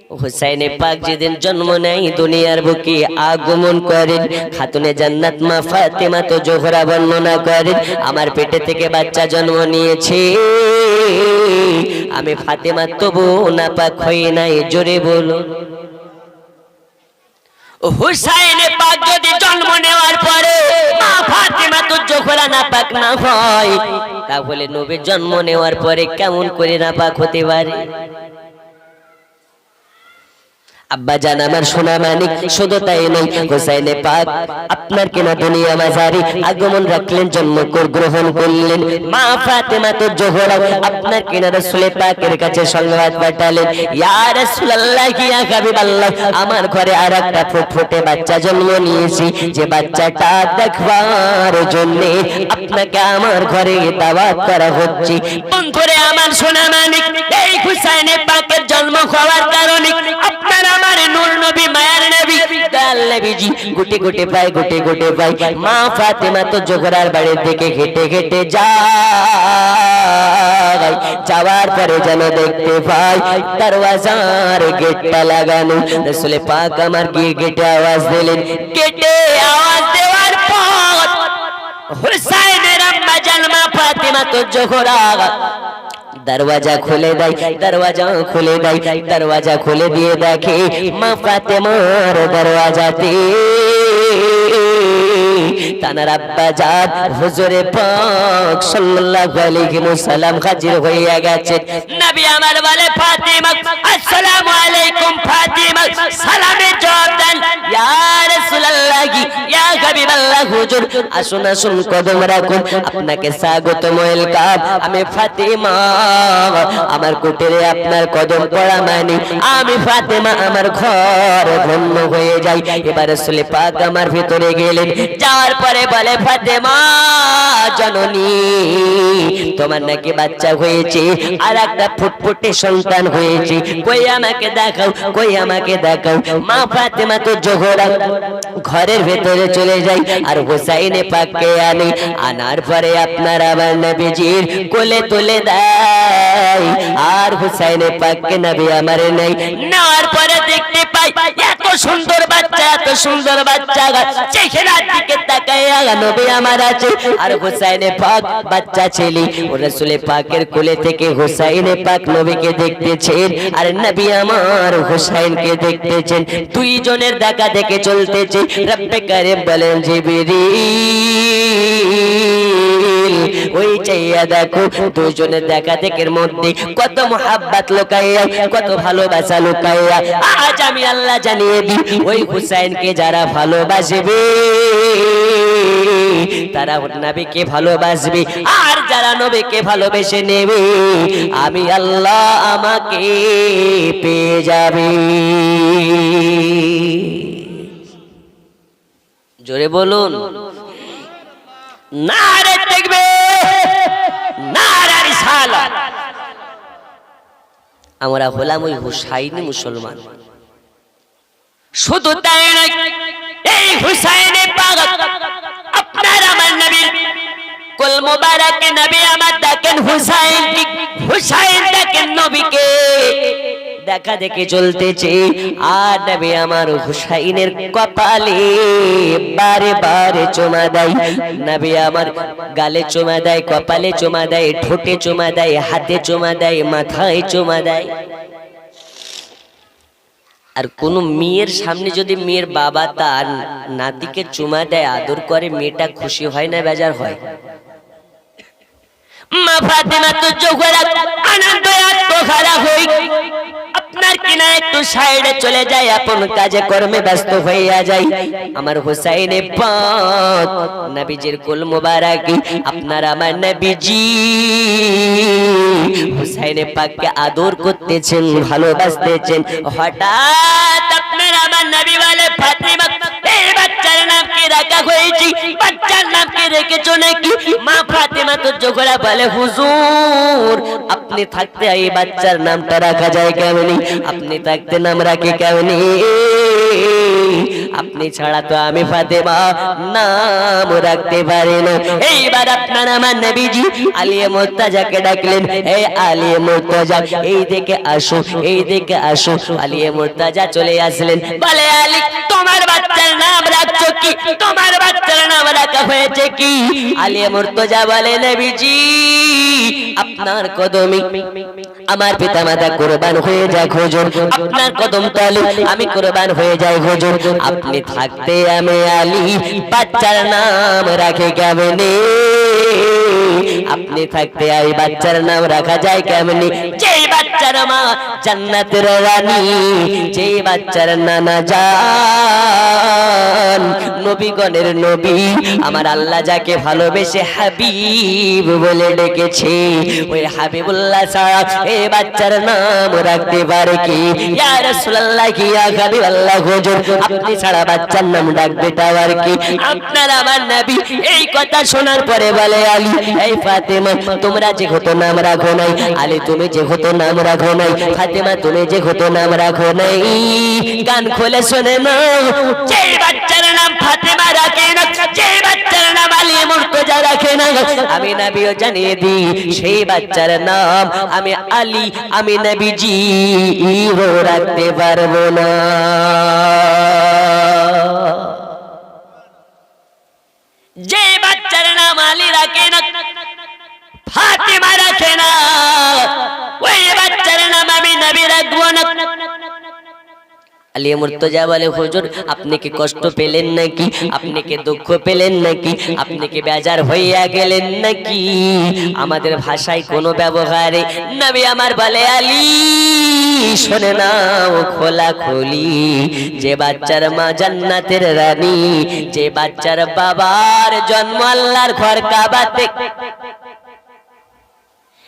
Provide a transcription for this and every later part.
হুসাইনে পাক যেদিন জন্ম নেয় দুনিয়ার বুকে আগমন করেন খাতুনে জান্নাত মা ফাতেমা তো জোহরা বর্ণনা করেন, আমার পেটে থেকে বাচ্চা জন্ম নিয়েছে, আমি ফাতেমা তবু নাপাক হই নাই। জোরে বলো। হুসাইনে পাক যদি জন্ম নেওয়ার পরে মা ফাতেমা তো জোহরা নাপাক না হয়, তাহলে নবী জন্ম নেওয়ার পরে কেমন করে নাপাক হতে পারে? আব্বা জান আমার সোনা মানিক, শুধু তাই নয়, হুসাইনে পাক আপনার কিনা দুনিয়া মাঝারি আগমন রাখলেন, জন্ম গ্রহণ করলেন। মা ফাতেমা তো জোহরা আপনার কিনা রাসূল পাকের কাছে সংবাদ পাঠালেন, ইয়া রাসূলুল্লাহ, ইয়া হাবিবাল্লাহ, আমার ঘরে আরেকটা ফুটফুটে বাচ্চা জন্ম নিয়েছে, যে বাচ্চাটা দেখবার জন্য আপনাকে আমার ঘরে দাওয়াত করা হচ্ছে। বন্ধুরে আমার সোনা মানিক, এই হুসাইনে পাকের জন্ম হওয়ার কারণে আপনার আমার নূর নবী মায়ার নবী দয়াল নবীজি গুটি গুটি পায় মা ফাতেমা তো জোহরার বাড়ির দিকে হেঁটে হেঁটে যায়, যাওয়ার পরে যেন দেখতে পায় দরওয়াজার গেটটা লাগানো। রাসূল পাক আমার গিয়ে গেটে আওয়াজ দিলেন, গেটে আওয়াজ দেওয়ার পর হুসাইনের আম্মা জান মা ফাতেমা তো জোহরা दरवाजा खुले दाई, दरवाजा खुले दिए देखे माँ फातेमार दरवाजा ते तानार अब्बा जान हुजूरे पाक सल्लल्लाहु अलैहि वसल्लम हाजिर হইয়া গেছেন। নবী আমার বলে, ফাতেমা আসসালামু আলাইকুম। ফাতেমা সালামের জবাব দেন, ইয়া রাসূলুল্লাহ, ইয়া হাবিবাল্লাহ, হুজুর আসুন আসুন, কদম রাখুন, আপনাকে স্বাগতম, ওয়েলকাম। আমি ফাতেমা, আমার কুটিরে আপনার কদম পড়া মানে আমি ফাতেমা আমার ঘর ধন্য হয়ে যাই। এবার রাসূল পাক আমার ভিতরে গেলেন, যাওয়ার পরে বলে, ফাতেমা জননী, তোমার নাকি বাচ্চা হয়েছে, আর একটা ফুটফুটে সন্তান হয়েছে, কই আমাকে দেখাও, কই আমাকে দেখাও। মা ফাতেমা তো জোহরা ঘরের ভেতরে চলে যায় আর হুসাইনে পাককে আনার পরে আপনার আমার নবীজির কোলে তুলে দেয়, আর হুসাইনে পাককে নবী আমার নেই নেওয়ার পরে দেখতে পাই এত সুন্দর বাচ্চা চেহারার দিকে তাকায়া নবী আমার আছে, আর হুসাইনে পাক বাচ্চা ছেলে। রাসূল পাকের কোলে থেকে হুসাইনে পাক নবীকে দেখতেছেন, আর নবী আমার হুসাইনকে দেখতেছেন, দুইজনের দেখা দেখে চলতেছে। রব্বে কারীম বলেন, জিবরিল ওই চাইয়া দেখো, দুজনের দেখা দেখের মধ্যে কত মোহাব্বত লুকাইয়া, কত ভালোবাসা লুকাইয়া। আজ আমি আল্লাহ জানিয়ে দিই, ওই হুসাইনকে যারা ভালোবাসবে তারা নবীকে ভালোবাসবে, আর যারা নবীকে ভালোবেসে নেবে আমি আল্লাহ আমাকে পেয়ে যাবে। জোরে বলুন, নারে তাকবীর, নারে রিসালাত। আমরা হলাম ওই হুসাইনি মুসলমান। শুধু তাই নয়, এই হুসাইনে পাক আপনার আমার নবীর কুল মুবারকে নবী আমার দেখেন হুসাইন, হুসাইন দেখেন নবীকে দেখা দেখে চলতেছে, আর নবী আমার হুসাইনের কপালে বারে বারে চুমা দেয়, নবী আমার গালে চুমা দেয়, কপালে চুমা দেয়, ঠোঁটে চুমা দেয়, হাতে চুমা দেয়, মাথায় চুমা দেয়। আর কোন মেয়ের সামনে যদি মেয়ের বাবা তার নাতিকে চুমা দেয়, আদর করে, মেয়েটা খুশি হয় না বেজার হয়? মা ফাতেমা তো জোহরা আনন্দে আত্মহারা হই আপনার কিনা একটু সাইডে চলে যায়, আপন কাজে কর্মে ব্যস্ত হইয়া যায়। আমার হুসাইনে পাক নবীজির কুল মুবারক, আপনার আমার নবীজি হুসাইনে পাককে আদর করতেছেন, ভালোবাসতেছেন। হঠাৎ আপনার আমার নবী বলে, ফাতেমা এই বাচ্চার নাম কি রাখা হয়েছে? বাচ্চার নাম কি রেখেছো নাকি? মা ফাতেমা তো জোহরা বলে, হুজুর আপনি থাকতে এই বাচ্চার নামটা রাখা যায় কেমনি? আপনি থাকতে নাম রাখে কেমনি? আপনি ছাড়া তো আমি ফাতেমা নাম রাখতে পারি না। এইবার আপনার আমার নবীজি আলিয়ে মুর্তজাকে ডাকলেন, এই আলিয়ে মুর্তজা এই দিকে আসো, এই দিকে আসো। আলিয়ে মুর্তজা চলে আসলেন, বলে আলী তোমার বাচ্চার নাম রাখছো কি? তোমার বাচ্চার নাম রাখা হয়েছে কি? আলিয়ে মুর্তজা বলে নবীজি আপনার কদমে আমার পিতামাতা কুরবান হয়ে যায় হুজুর, আপনার কদম তলে আমি কুরবান হয়ে যাই হুজুর। আপনি থাকতে আমি আলী বাচ্চার নাম রাখে কেমনে? আপনি থাকতে এই বাচ্চার নাম রাখা যায় কেমনে? যেই বাচ্চার মা জান্নাতের রানী, যেই বাচ্চার নানা জান নবীগণের নবী, আমার আল্লাহ যাকে ভালোবেসে হাবিব বলে ডেকেছে, ওই হাবিবুল্লাহ ছাড়া এই বাচ্চার নাম রাখতে পারে কি? ইয়া রাসূলুল্লাহ কি ইয়া হাবিবাল্লাহ হুজুর, আপনি ছাড়া বাচ্চার নাম ডাকবে টাওয়ার কি? আপনার আমার নবী এই কথা শোনার পরে বলে আলী এই ফাতেমা তোমরা যে হতো নাম রাখো নাই, আলী তুমি যে হতো নাম রাখো নাই, ফাতেমা তুমি যে হতো নাম রাখো নাই, কান খুলে শুনে নাও, যে বাচ্চার নাম ফাতেমা রাখে না, যে বাচ্চার নাম আলী মুর্তজা রাখে না, আমি নবীও জানিয়ে দিই সেই বাচ্চার নাম আমি আলী আমি নবীজি রাখতে পারবো না। যে বাচ্চার নাম আলী রাখে না, ফাতেমা রাখে না, ওই বাচ্চার নাম আমি নবী রাখবো না। আলী মুর্তজা বলে হুজুর আপনি কি কষ্ট পেলেন নাকি? আপনি কি দুঃখ পেলেন নাকি? আপনি কি বেজার হইয়া গেলেন নাকি? আমাদের ভাষায় কোনো ব্যবহারে নবী আমার বলে আলী শোনে নাও খোলা খোলি, যে বাচ্চার মা জান্নাতের রানী, যে বাচ্চার বাবার জন্ম আল্লাহর ঘর কাবাতে,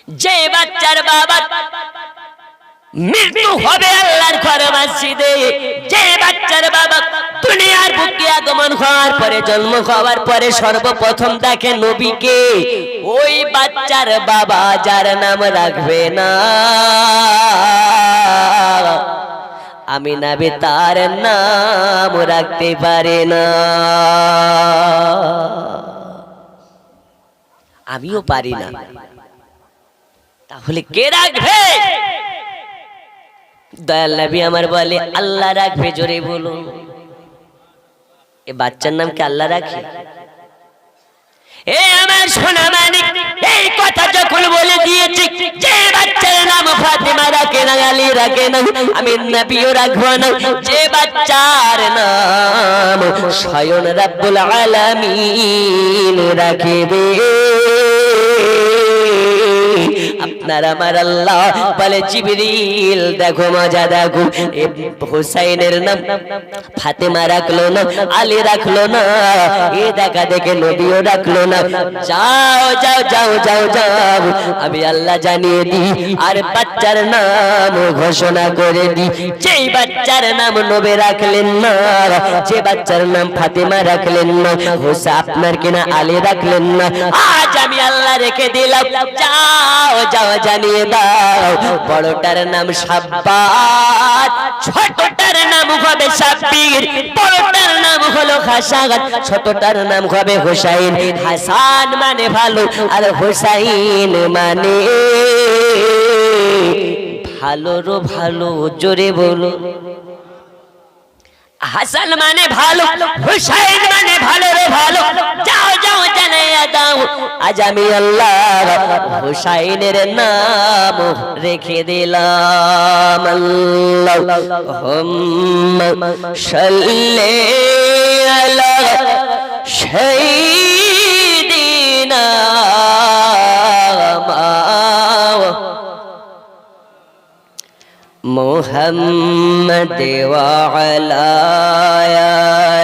যে বাচ্চার বাবার মৃত্যু হবে আল্লাহর ঘর মসজিদে, যে বাচ্চার বাবা দুনিয়ার বুকে আগমন হওয়ার পরে জন্ম হওয়ার পরে সর্বপ্রথম দেখে নবীকে, ওই বাচ্চার বাবা যার নাম রাখবে না আমি নবী তার নাম রাখতে পারে না। আমিও পারি না, তাহলে কে রাখবে? দয়াল নবী আমার বলে আল্লাহ রাখবে। জোরে বলুন, এ বাচ্চার নাম কি আল্লাহ রাখে? এ আমার সোনা মানিক এই কথা যখন বলে দিয়েছি, যে বাচ্চার নাম ফাতেমা রাখে না, আলী রাখে না, আমি নবীও রাখবো না। যে বাচ্চার নাম স্বয়ং রব্বুল আলামিন রাখবে, আপনার আমার আল্লাহ বলে জিবরিল দেখো মজা দেখো, হুসাইনের নাম ফাতেমা রাখলো না, আলী রাখলো না, এ দেখা দেখে নবীও রাখলো না। যাও যাও যাও যাও যাও, আমি আল্লাহ জানিয়ে দিই আর বাচ্চার নাম ঘোষণা করে দিই, যেই বাচ্চার নাম নবী রাখলেন না, যে বাচ্চার নাম ফাতেমা রাখলেন না, হুসা আপনার কিনা আলী রাখলেন না, আজ আমি আল্লাহ রেখে দিলাম। যাও যাও জানিয়ে দাও, বড়টার নাম সাব্বাত, ছোটটার নাম হবে সাব্বির, বড়টার নাম হলো হাসান, ছোটটার নাম হবে হুসাইন। হাসান মানে ভালো আর হুসাইন মানে ভালোরও ভালো। জোরে বলো, হাসান মানে ভালো, হুসাইন মানে ভালো রে ভালো। যাও যাও জানাইয়া দাও, আজ আমি আল্লাহ হুসাইনের নাম রেখে দিলাম। আল্লাহুম্মা সাল্লি আলা সাইয়্যিদিনা মুহাম্মদ ওয়া আলা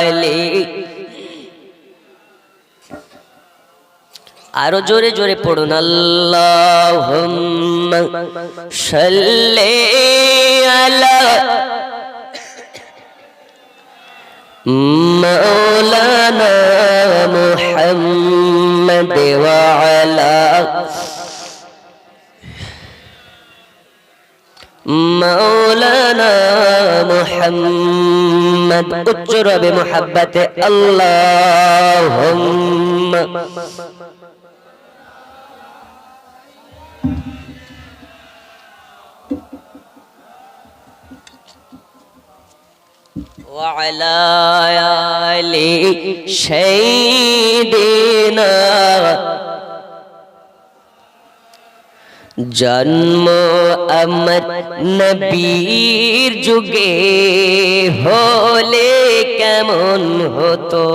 আলি। আরো জোরে জোরে পড়ুন, আল্লাহুম্মা সাল্লি আলা মাওলানা মুহাম্মদ ওয়া আলা মাওলানা মুহাম্মদ মুহাম্মদ উচ্চ রবে মোহাব্বতে আল্লাহুম্মা وعلى آل سيدنا জন্ম আমার নবীর যুগে হলে কেমন হতো,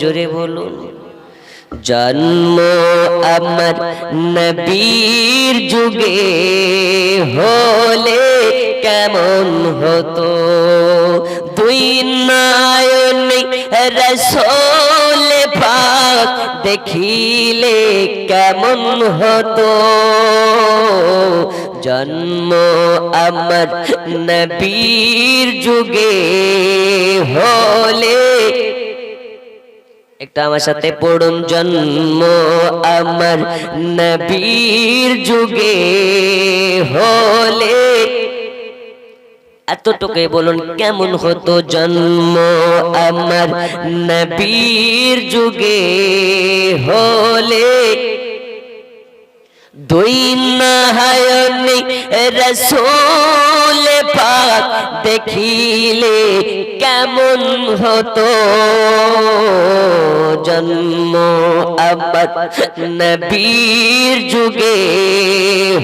জোরে বলুন। জন্ম আমার নবীর যুগে হলে কেমন হতো, দুই নয়নে রাসূল পাক দেখিলে কেমন হতো। জন্ম আমার নবীর যুগে হলে, একটা আমার সাথে পড়ুন, জন্ম আমার নবীর যুগে হলে, এতটুকুই বলুন কেমন হতো। জন্ম আমার নবীর যুগে হলে, দুই নয়নে রাসূল পাক দেখিলে কেমন হতো। জন্ম আমার নবীর যুগে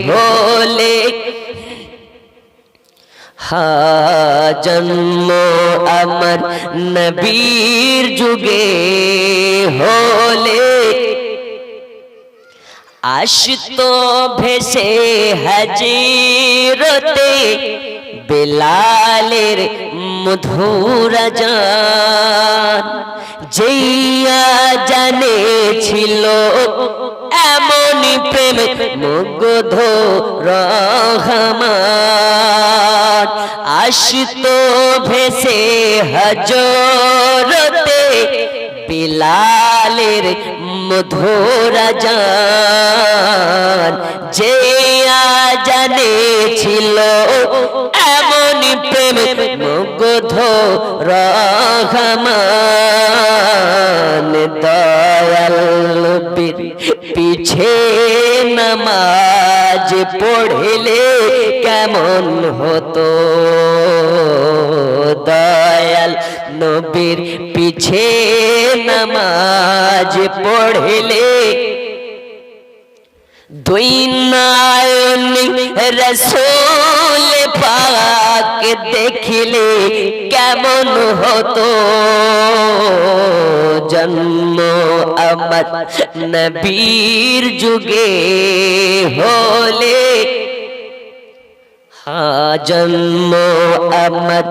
হলে, জন্ম আমার নবীর যুগে হলে, আসতো ভেসে হাজিরতে বেলালের মধুর আযান, যেইয়া জানে ছিল এমনই প্রেম মুগ্ধ রহমান। আসতো ভেসে হযরতে বেলালের মধুর আযান, যে জানে ছিল এমনই প্রেম মুগ্ধ রহমান। দয়াল নবীর পিছে নামাজ পড়লে কেমন হতো, দয়াল নবীর পিছে নামাজ পড়লে, দুই নয়নে রাসূল পাক দেখিলে কেমন হতো। জন্ম আমার নবীর যুগে হলে, জন্ম আমার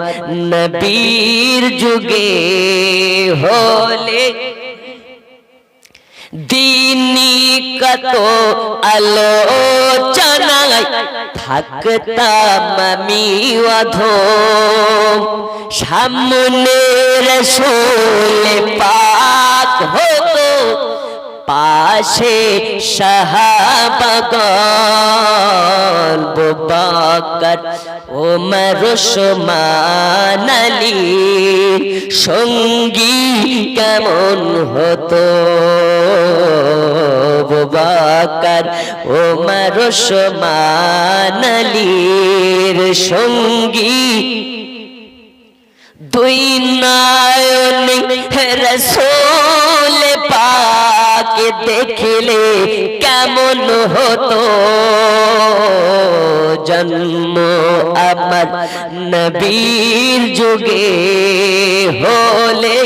নবীর যুগে হলে, দিনী কত আলোচনায় থাকতাম আমি অধম, সামনে রাসূল পাক হতো পাশে সাহাবাগণ, আবু বকর ওমর ওসমান আলী সঙ্গী কেমন হতো। আবু বকর ওমর ওসমান আলীর সঙ্গী, দুই নয়নে রাসূল পাক দেখলে কেমন হতো। জন্ম আমার নবীর যুগে হলে,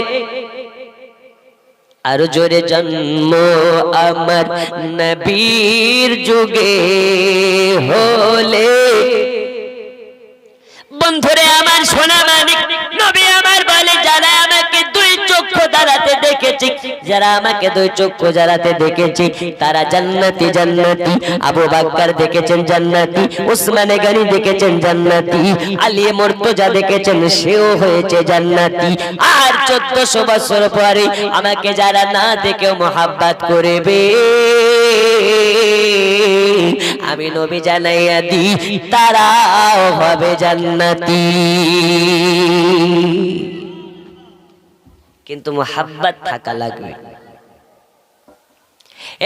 আর জোরে জন্ম আমার নবীর যুগে হলে। বন্ধুরে আমার সোনা মানিক, নবী আমার বলে যারা আমাকে দুই চক্ষু দ্বারাতে দেখেছি, যারা আমাকে দুই চক্ষু জ্বালাতে দেখেছি তারা জান্নাতি জান্নাতি। আবু বকর দেখেছেন জান্নাতি, উসমান গনি দেখেছেন জান্নাতি, আলী মুর্তজা দেখেছেন সেও হয়েছে জান্নাতি। আর 1400 বছর পরে আমাকে যারা না দেখেও মোহাব্বত করবে, আমি নবী জানাইয়া দিই তারাও হবে জান্নাতি। কিন্তু মোহাব্বত থাকা লাগবে।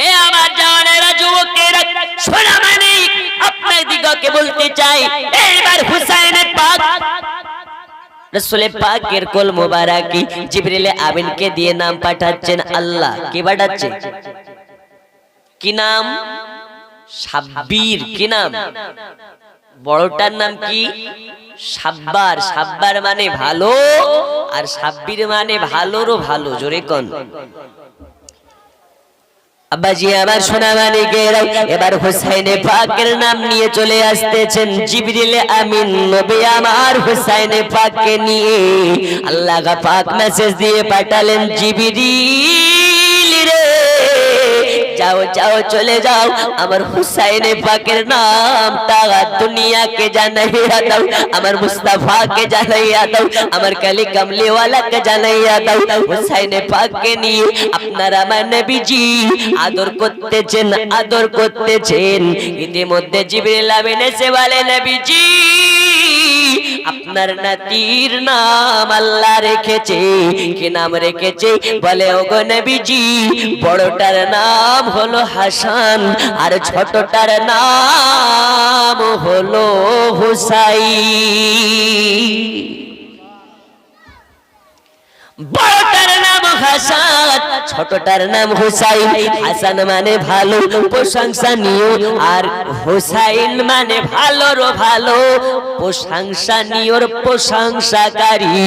এ আমার জানেরা যুবকেরা, শোনা মানে আপনার দিগকে বলতে চাই, এইবার হুসাইনের পাক রাসূল পাকের কোল মোবারকি জিবরিল আমিনকে দিয়ে নাম পাঠাচ্ছেন আল্লাহ। কি পাঠাচ্ছে? কি নাম? সাব্বির। কি নাম? বড়টার নাম কি? সাব্বার। সাব্বার মানে ভালো, আর সাব্বির মানে ভালোরও ভালো। জোরে কোন আব্বাজি আমার সোনা মানিকেরা, এবার হুসাইনে পাকের নাম নিয়ে চলে আসতেছেন জিবরিল আমিন নবী আমার হুসাইনে পাককে নিয়ে। আল্লাহ পাক মেসেজ দিয়ে পাঠালেন, জিবরিল রে যাও যাও চলে যাও, আমার হুসাইনে পাকের নামটা দুনিয়াকে জানাইয়া দাও, আমার মুস্তাফাকে জানাইয়া দাও, আমার কালি কামলিওয়ালাকে জানাইয়া দাও। হুসাইনে পাককে নিয়ে আপনারা আমার নবীজি আদর করতেছেন, আদর করতেছেন। ইতিমধ্যে জিবরিল আমিন এসে বলে, নবীজি আপনার নাতির নাম আল্লাহ রেখেছে। কি নাম রেখেছে? বলে, ওগো নবীজি বড়টার নাম হলো হাসান, আর ছোটটার নাম হলো হুসাইন। বড়টার নাম হাসান, ছোটটার নাম হুসাইন। হাসান মানে ভালো, প্রশংসনীয়, আর হুসাইন মানে ভালোরও ভালো, প্রশংসনীয়র প্রশংসাকারী,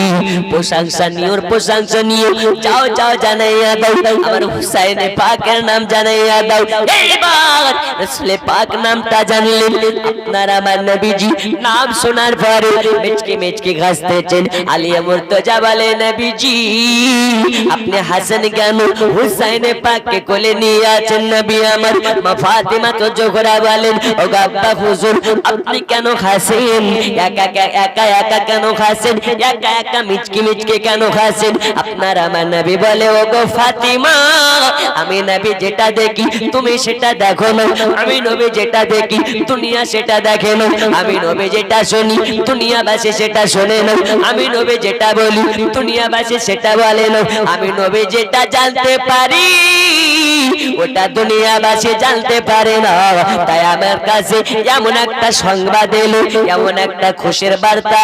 প্রশংসনীয়র প্রশংসনীয়। যাও যাও জানাইয়া দাও, আমার হুসাইনে পাকের নাম জানাইয়া দাও। এইবার রাসূল পাক নামটা জানলেন। আপনার আমার নবীজি নাম শোনার পরে মেচকে মেচকে হাসতেছেন। আলী মুর্তজা বলে, নবীজি আপনি হাসান কেন হুসাইনে পাককে কোলে নিয়ে আছেন? নবী আমার মা ফাতিমা তো জোহরা বলেন, ও আব্বা হুজুর আপনি কেন হাসেন? একা একা একা কেন হাসেন? একা একা মিচকি মিচকে কেন হাসেন? আপনার আমার নবী বলে, ও গো ফাতিমা আমি নবী যেটা দেখি তুমি সেটা দেখো না, আমি নবী যেটা দেখি দুনিয়া সেটা দেখে না, আমি নবী যেটা শুনি দুনিয়াবাসী সেটা শোনে না, আমি নবী যেটা বলি দুনিয়াবাসী সেটা বলে না, আমি নবী যেটা জানতে পারি ওটা দুনিয়াবাসী জানতে পারে না। তাই আমার কাছে এমন একটা সংবাদ এলো, এমন একটা খুশির বার্তা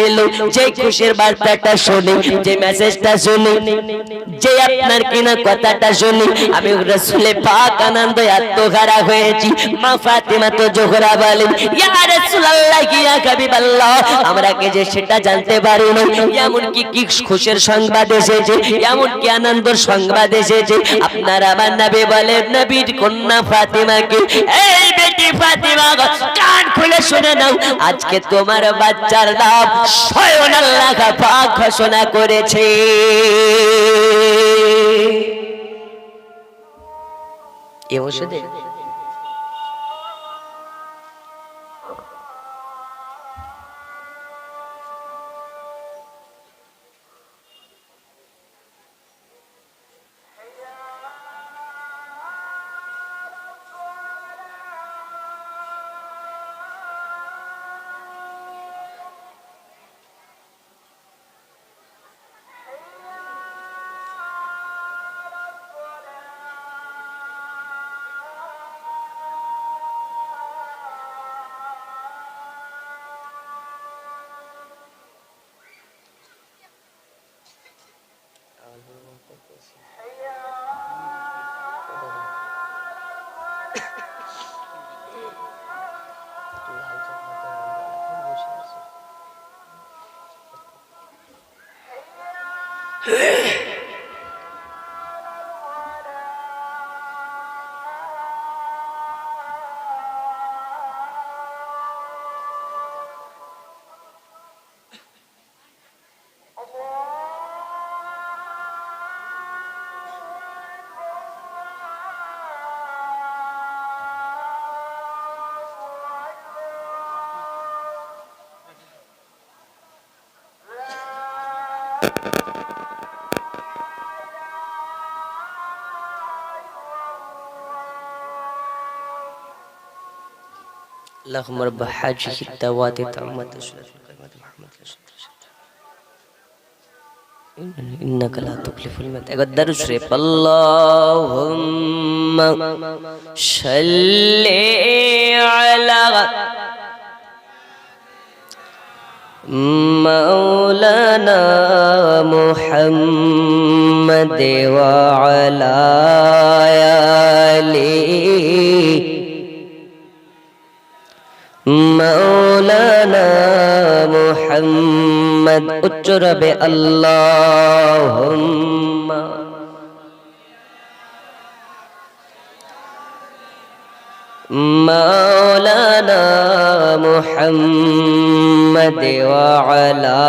এলো, যে খুশির বার্তাটা শুনে, যে মেসেজটা শুনে, যে আপনার কিনা কথাটা শুনে আমি রাসূল পাক আনন্দে আত্মহারা হয়েছি। মা ফাতিমা তো জোহরা বলেন, ইয়া রাসূলুল্লাহ ইয়া হাবিবাল্লাহ আমরা কে যে সেটা জানতে পারি না, এমন কি কি খুশির সংবাদ এসেছে, এমন কি আনন্দের সংবাদ এসেছে। আপনার আমার নবী বলেন, নবীর কন্যা ফাতিমাকে, এই বেটি ফাতিমা কান খুলে শুনে নাও, আজকে তোমার বাচ্চার নাম স্বয়ং আল্লাহ পাক ঘোষণা করেছে। এ ওষুধে اللهم رب حاجه الدعوات التامات محمد إنك لا تخلف الميعاد اقدر شريف اللهم صل على مولانا محمد وعلى آله مولانا محمد উচ্চরবে আল্লাহুম্মা مولانا محمد وعلى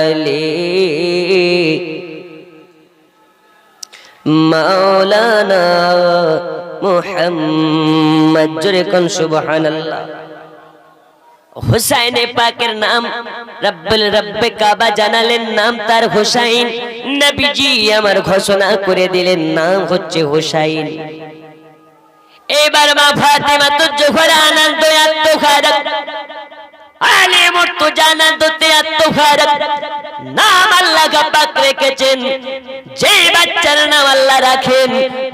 آله مولانا محمد جركن سبحان الله হুসাইন পাকের নাম রব্বুল রব্বে কাবা জানালেন নাম তার হুসাইন নবীজি আমার ঘোষণা করে দিলেন নাম হচ্ছে হুসাইন এবার মা ফাতেমা তো জোহরা আনন্দ আত্মখারক আলী মুর্তু জানাতে আত্মখারক নাম আল্লাহ পাক রেখেছেন যে বাচ্চার নাম আল্লাহ রাখেন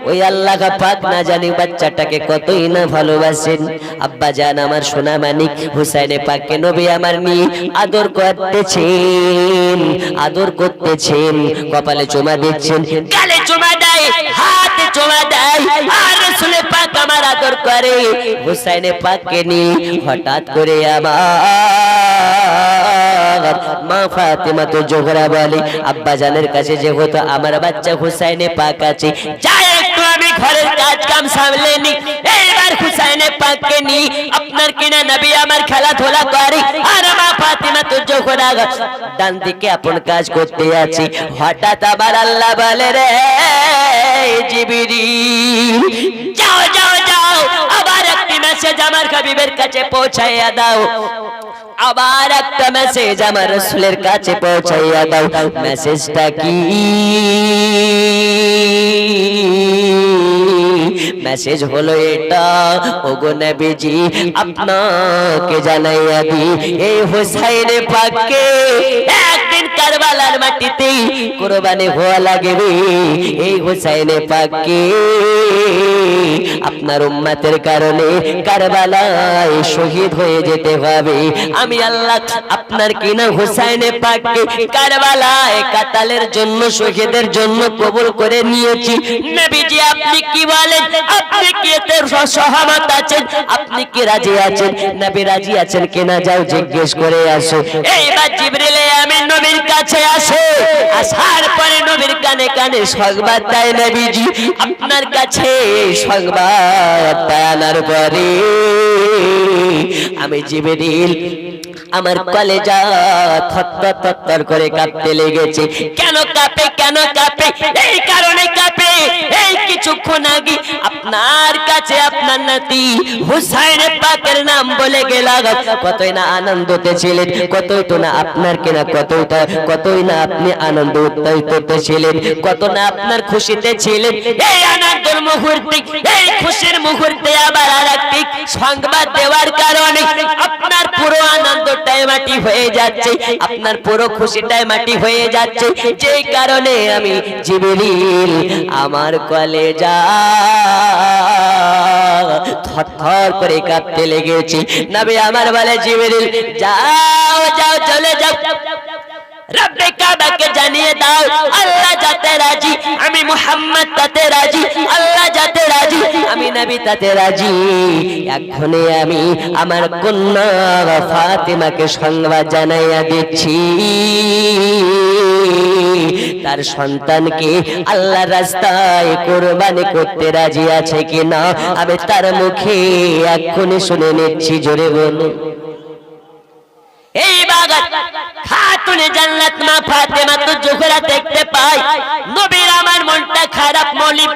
ওই আল্লাহ পাক না জানি বাচ্চাটাকে কতই না ভালোবাসেন আব্বা জান আমার সোনা মানিক হুসাইনে পাককে নবী আমার নিয়ে আদর করতেছেন আদর করতেছেন কপালে চুমা দিচ্ছেন গালে চুমা দেয় হাতে চুমা দেয় আর রাসূল পাক আমার আদর করে হুসাইনে পাককে নিয়ে হঠাৎ করে আমার মা ফাতেমা তো জোহরা বলে আব্বা জানের কাছে যে হতো আমার বাচ্চা হুসাইনে পাক আছে যাই একটু আমি ঘরের কাজ কাম সামলে নি এইবার হুসাইনে পাককে নি আপনার কিনা নবী আমার খেলাধুলা করে আর মা ফাতেমা তো জোহরা ডান দিকে আপন কাজ করতে আছে হঠাৎ আবার আল্লাহ বলে রে জিবরিল যাও যাও যাও আবার একটি মেসেজ আমার হাবিবের কাছে পৌঁছাইয়া দাও আবার একটা মেসেজ আমার রাসূলের কাছে পৌঁছাইয়া দাও মেসেজটা কি মেসেজ হলো এটা ওগো নবীজি আপনাকে জানাইয়া দি এই হুসাইনে পাককে একদিন কারবালার মাটিতে কুরবানি হওয়া লাগবে এই হুসাইনে পাককে আপনার উম্মতের কারণে কারবালায় শহীদ হয়ে যেতে হবে আমি আল্লাহ আপনার কিনা হুসাইনে পাককে কারবালায় কাতালের জন্য শহীদের জন্য কবুল করে নিয়েছি নবীজি আপনি কি বলেন আপনি কি এতে সহমত আছেন আপনি কি রাজি আছেন নবী রাজি আছেন কিনা যাও জিজ্ঞেস করে আসো এইবার জিবরিল আমিন নবীর কাছে আসে আসার পরে নবীর কানে কানে সংবাদ দেয় নবীজি আপনার কাছে সংবাদ আনার পরে আমি জিবরিল আমার কলেজা থরথর থরথর করে কাঁপতে লেগেছে কেন কাঁপে এই কারণে কাঁপে এই কিছুক্ষণ আগে আপনার কাছে আপনার নাতি হুসাইন পাকের নাম বলে গেলাম কতই না আনন্দতে ছিলেন কতই তো না আপনার কিনা কতই না আপনি আনন্দ উত্তেজিত ছিলেন কত না আপনার খুশিতে ছিলেন এই আনন্দের মুহূর্তে এই খুশির মুহূর্তে আবার আরেকটি সংবাদ দেওয়ার কারণে আপনার পুরো আনন্দটাই মাটি হয়ে যাচ্ছে আপনার পুরো খুশিটাই মাটি হয়ে যাচ্ছে যেই কারণে আমি জিবরিল আমার কলেজা থরথর করে কাঁপতে লেগেছি নবী আমার বলে জিবরিল যাও যাও চলে যাও রব্বে কাবাকে জানিয়ে দাও আল্লাহ যাতে রাজি আমি মুহাম্মদ তাতে রাজি আল্লাহ যাতে রাজি আমি নবী তাতে রাজি এখনি আমি আমার কন্যা ফাতেমাকে সংবাদ জানাইয়া দিচ্ছি তার সন্তানকে আল্লাহর রাস্তায় কুরবানি করতে রাজি আছে কিনা আমি তার মুখে এখনি শুনে নিচ্ছি জোরে বলুন এই বাগান খাতুনে জান্নাত মা ফাতেমা তো জোহরা দেখতে পাই নবীর আমার মনটা খারাপ মলিন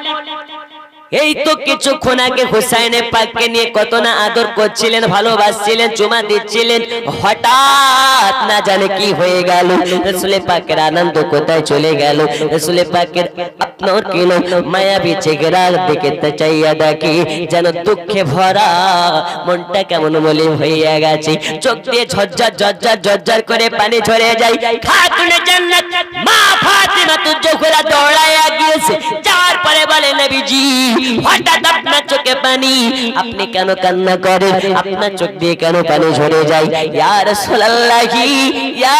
এই তো কিছুক্ষণ আগে হুসাইনে পাককে নিয়ে কত না আদর করছিলেন, ভালোবাসছিলেন, চুমা দিচ্ছিলেন, হঠাৎ না জানে কি হয়ে গেল। রাসূল পাকের আনন্দ কোথায় চলে গেল? রাসূল পাকের আপনার কিলো মায়াবী চেহারার দিকে তাকাইয়া দেখি যেন দুঃখে ভরা, মনটা কেমন মলিন হইয়া গেছে, চোখ দিয়ে ঝরঝর ঝরঝর ঝরঝর করে পানি ঝরে যায়। খাতুনে জান্নাত মা ফাতিমা তো জোহরা দৌড়াইয়া গিয়েছে, যাওয়ার পরে বলে নবীজি হঠাৎ আপনার চোখে পানি, আপনি কেন কান্না করেন? আপনার চোখ দিয়ে কেন পানি ঝরে যায়? ইয়া রাসূলুল্লাহি ইয়া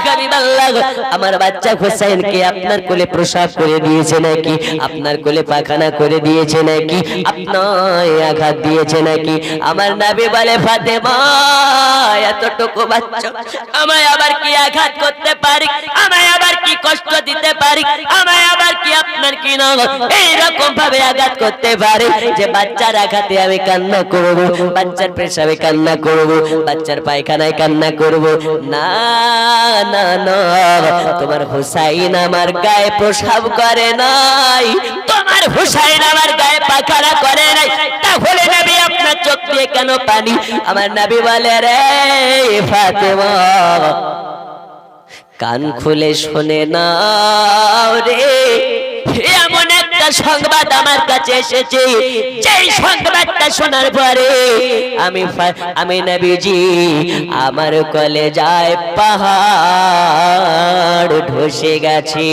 হাবিবাল্লাহ, আমার বাচ্চা হুসাইনকে আপনার কোলে প্রসাব করে দিয়েছে নাকি? আপনার কোলে পায়খানা করে দিয়েছে নাকি? আপনার আঘাত দিয়েছে নাকি? আমার নবী বলে ফাতেমা এতটুকু বাচ্চা আমায় আবার কি আঘাত করতে পারি? আমায় আবার কি কষ্ট দিতে পারি? আমায় আবার কি আপনার কি না এইরকম ভাবে আঘাত করতে পারে যে বাচ্চার আঘাতে আমি কান্না করব, বাচ্চার পেশাবে কান্না করব, বাচ্চার পায়খানায় কান্না করব? না না না, তোমার হুসাইন আমার গায়ে প্রসাব করে নাই, তোমার হুসাইন আমার গায়ে পায়খানা করে নাই, তাহলে নবী আপনার চোখ দিয়ে কেন পানি? আমার নবী বলে রে ফাতেমা কান খুলে শুনে নাও রে, এমন একটা সংবাদ আমার কাছে এসেছে, যেই সংবাদটা শোনার পরে আমি নবীজি আমার কলেজায় পাহাড় ধসে গেছে।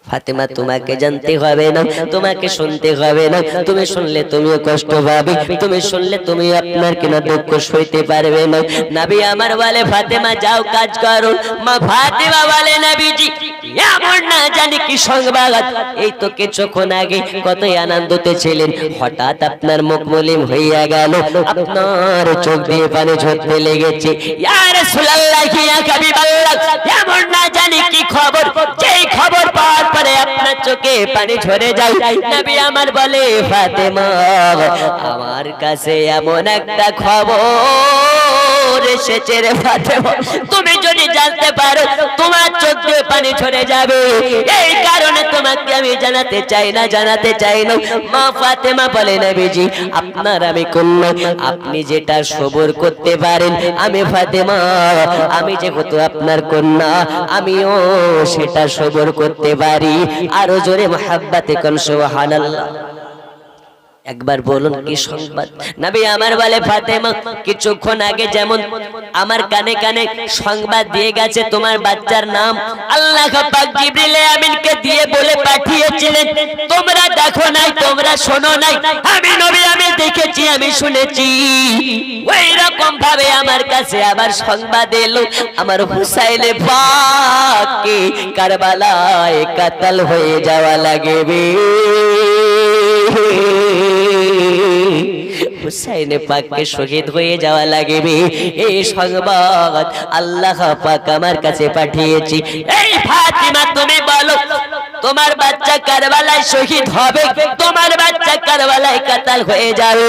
ফাতেমা তোমাকে জানতে হবে না, তোমাকে শুনতে হবে না, তুমি শুনলে তুমিও কষ্ট পাবে, তুমি শুনলে তুমি আপনার কিনা দুঃখ সইতে পারবে না। নবী আমার বলে ফাতেমা যাও কাজ করো। মা ফাতেমা বলে নবীজি এমন না জানি কি সংবাদ, এই তো কিছুক্ষণ আগে কতই আনন্দতে ছিলেন, হঠাৎ আপনার মুখ মলিন হইয়া গেল, আপনার চোখ দিয়ে পানি ঝরতে লেগেছে। ইয়া রাসূলুল্লাহ ইয়া হাবিবাল্লাহ, এমন না জানি কি খবর, যেই খবর পাওয়ার পরে আপনার চোখে পানি ঝরে যায়। নবী আমার বলে ফাতেমা আমার কাছে এমন একটা খবর এসেছে রে ফাতেমা, তুমি যদি জানতে পারো তোমার চোখ দিয়ে পানি ঝরে যাবে, এই কারণে তোমাকে আমি জানাতে চাই না, জানাতে চাই না। মা ফাতেমা বলে নবীজি আপনার আমি কন্যা, আপনি যেটা সবর করতে পারেন, আমি ফাতেমা আমি যেহেতু আপনার কন্যা আমিও সেটা সবর করতে পারি। আরো জোরে মুহাব্বতে কোন সুবহানাল্লাহ, একবার বলুন কি সংবাদ? নবী আমার বলে ফাতেমা কিছুক্ষণ আগে যেমন আমার কানে কানে সংবাদ দিয়ে গেছে তোমার বাচ্চার নাম আল্লাহ পাক জিবরিল আমিনকে দিয়ে বলে পাঠিয়েছিলেন, তোমরা দেখো নাই, তোমরা শোনো নাই, আমি নবী আমি দেখেছি, আমি শুনেছি। ওই রকম ভাবে আমার কাছে আবার সংবাদ এলো আমার হুসাইনে পাককে কারবালায় কাতাল হয়ে যাওয়া লাগবে। হুসাইনে পাককে শহীদ হয়ে যাওয়া লাগবে, এই সংবাদ আল্লাহ পাক আমার কাছে পাঠিয়েছি। এই ফাতিমা তুমি বলো তোমার বাচ্চা কারবালায় শহীদ হবে, তোমার বাচ্চা কারবালায় কাতাল হয়ে যাবে,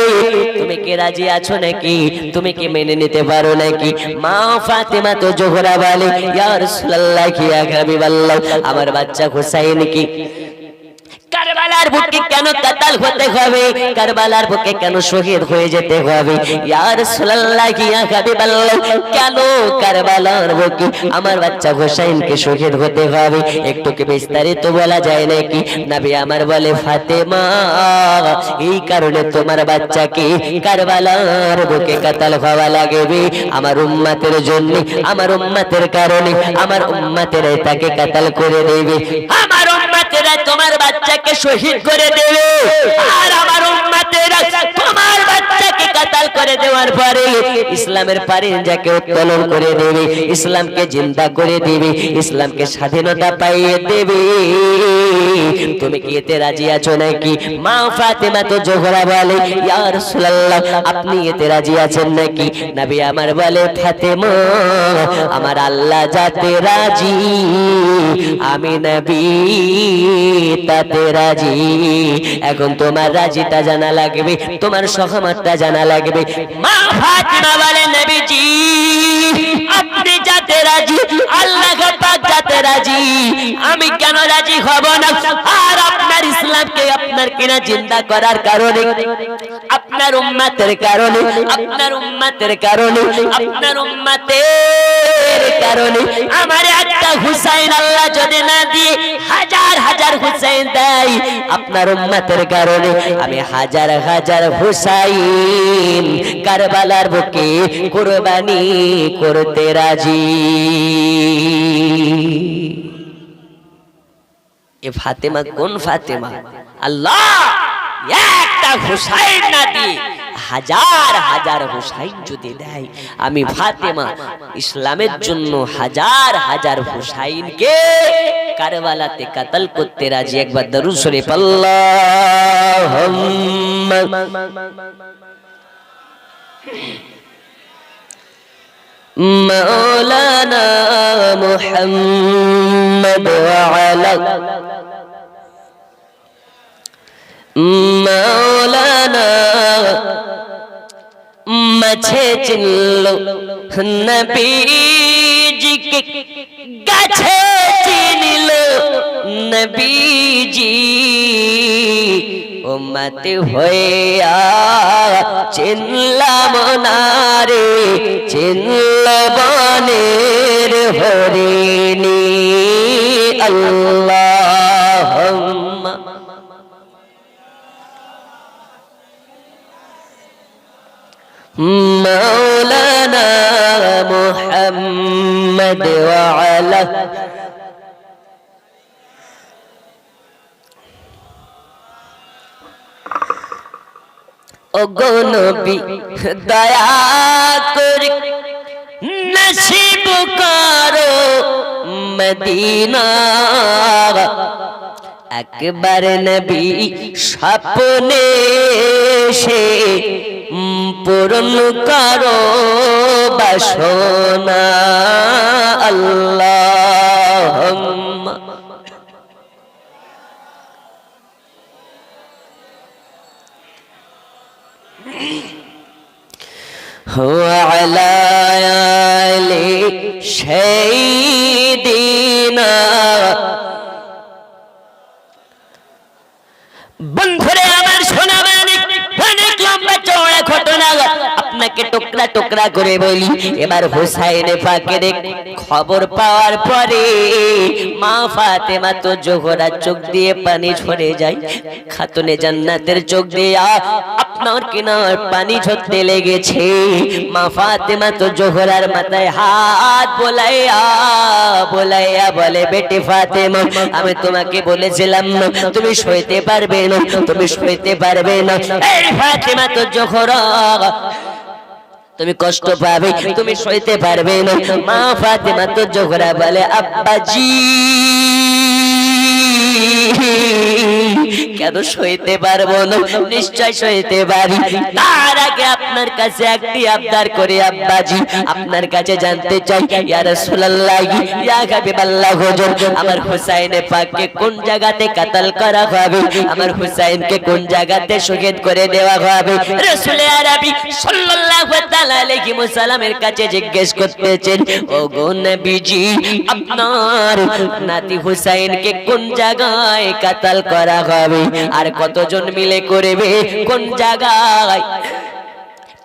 তুমি কি রাজি আছো নাকি? তুমি কি মেনে নিতে পারো নাকি? মা ফাতিমা তো জোহরা বলে ইয়া রাসূলুল্লাহ ইয়া হাবিবাল্লাহ, আমার বাচ্চা হুসাইন কি কারবালার বুকে কেন কাতাল হতে হবে, কারবালার বুকে কেন শহীদ হয়ে যেতে হবে? ইয়া রাসূলুল্লাহ ইয়া হাবিবাল্লাহ, কেন কারবালার বুকে আমার বাচ্চা হুসাইনকে শহীদ হতে হবে, একটু কি বিস্তারিত বলা যায় নাকি? নবী আমার বলে ফাতেমা এই কারণে তোমার বাচ্চাকে কারবালার বুকে কাতাল হওয়া লাগবে, আমার উম্মতের জন্য, আমার উম্মতের কারণে, আমার উম্মতের তাকে কাতাল করে দেবে, আমার উম্মতেরা তোমার বাচ্চাকে শহীদ করে দেবে, আর আমার উম্মতেরা তোমার বাচ্চাকে কাতাল করে দেওয়ার পরে ইসলামের পারিজাকে উত্তোলন করে দেবে, ইসলামকে জিন্দা করে দেবে, ইসলামকে স্বাধীনতা পাইয়ে দেবে। তুমি কি এতে রাজি আছো নাকি? মা ফাতেমা তো জোহরা বলে ইয়া রাসূলুল্লাহ আপনি এতে রাজি আছেন নাকি? নবী আমার বলে ফাতেমা আমার আল্লাহ যাতে রাজি আমি নবী তাতে রাজি। এখন তোমার রাজিটা জানা লাগবে, তোমার সহমতটা জানা লাগবে। মা ফাতিমা বলে নবীজি আপনি যাতে রাজি, আল্লাহ পাক যাতে রাজি, আমি কেন রাজি হব না? আর আপনার ইসলামকে আপনার কিনা জিন্দা করার কারণে, আপনার উম্মতের কারণে, আপনার উম্মতের কারণে, আপনার উম্মতের কারণে আমার একটা হুসাইন আল্লাহ যদি না দিয়ে হাজার হাজার হুসাইন দেয়, আপনার উম্মতের কারণে আমি হাজার হাজার হুসাইন কারবালার বুকে কুরবানি করতে রাজি। এ ফাতেমা কোন ফাতেমা? আল্লাহ একটা হুসাইন না দিয়ে হাজার হাজার হুসাইন যদি দেয়, আমি ফাতেমা ইসলামের জন্য হাজার হাজার হুসাইনকে কারবালাতে কাতল করতে রাজি। একবার দরুদ শরীফ আল্লাহুম্মা মাওলানা মুহাম্মদ ওয়া আলা মাওলানা মাঝে চিনল নবীজিকে গাছে চিনল নবীজি, উম্মত হইয়া চিনলাম না রে, চিনল বনের হরিণী। আল্লাহুম্মা মাওলানা মুহাম্মদ ওয়া আলা ওগো নবী দয়া করে নসিব করো মদিনা, একবার নবী স্বপ্নে সে পূরণ করো বাসনা। আল্লাহুম্মা وعلى آل سيدنا। বন্ধুরে আমার শোনাবেন অনেক লম্বা চওড়া ঘটনা, আপনাকে টুকরা টুকরা করে বলি। এবার হুসাইন পাকের খবর পাওয়ার পরে মা ফাতেমা তো জোহরা চোখ দিয়ে পানি ঝরে যায়, খাতুনে জান্নাতের চোখ দিয়ে আপনার কিনার পানি ঝরতে লেগেছে। মা ফাতেমা তো জোহরার মাথায় হাত বোলাইয়া বোলাইয়া বলে, বেটি ফাতেমা আমি তোমাকে বলেছিলাম না তুমি সইতে পারবে না, তুমি সইতে পারবে না। এই ফাতেমা তো জোহরা তুমি কষ্ট পাবে, তুমি সইতে পারবে না। মা ফাতেমা তো জোহরা বলে, আব্বাজি কেন সইতে পারবো না, নিশ্চয় সইতে পারি। তার আগে আপনার কাছে একটি আবদার করে আব্বাজি, আপনার কাছে জানতে চাই ইয়া রাসূলুল্লাহ ইয়া হাবিবাল্লাহ হুজুর, আমার হুসাইনে পাককে কোন জায়গাতে কাতল করা হবে, আমার হুসাইনকে কোন জায়গাতে শহীদ করে দেওয়া হবে? রাসূল আরবি সাল্লাল্লাহু তাআলা আলাইহি ওয়াসাল্লামের কাছে জিজ্ঞেস করতেছেন, ও গো নবীজি আপনার নাতি হুসাইনকে কোন জায়গায় কাতল করা হবে, আর কতজন মিলে করবে, কোন জায়গায়,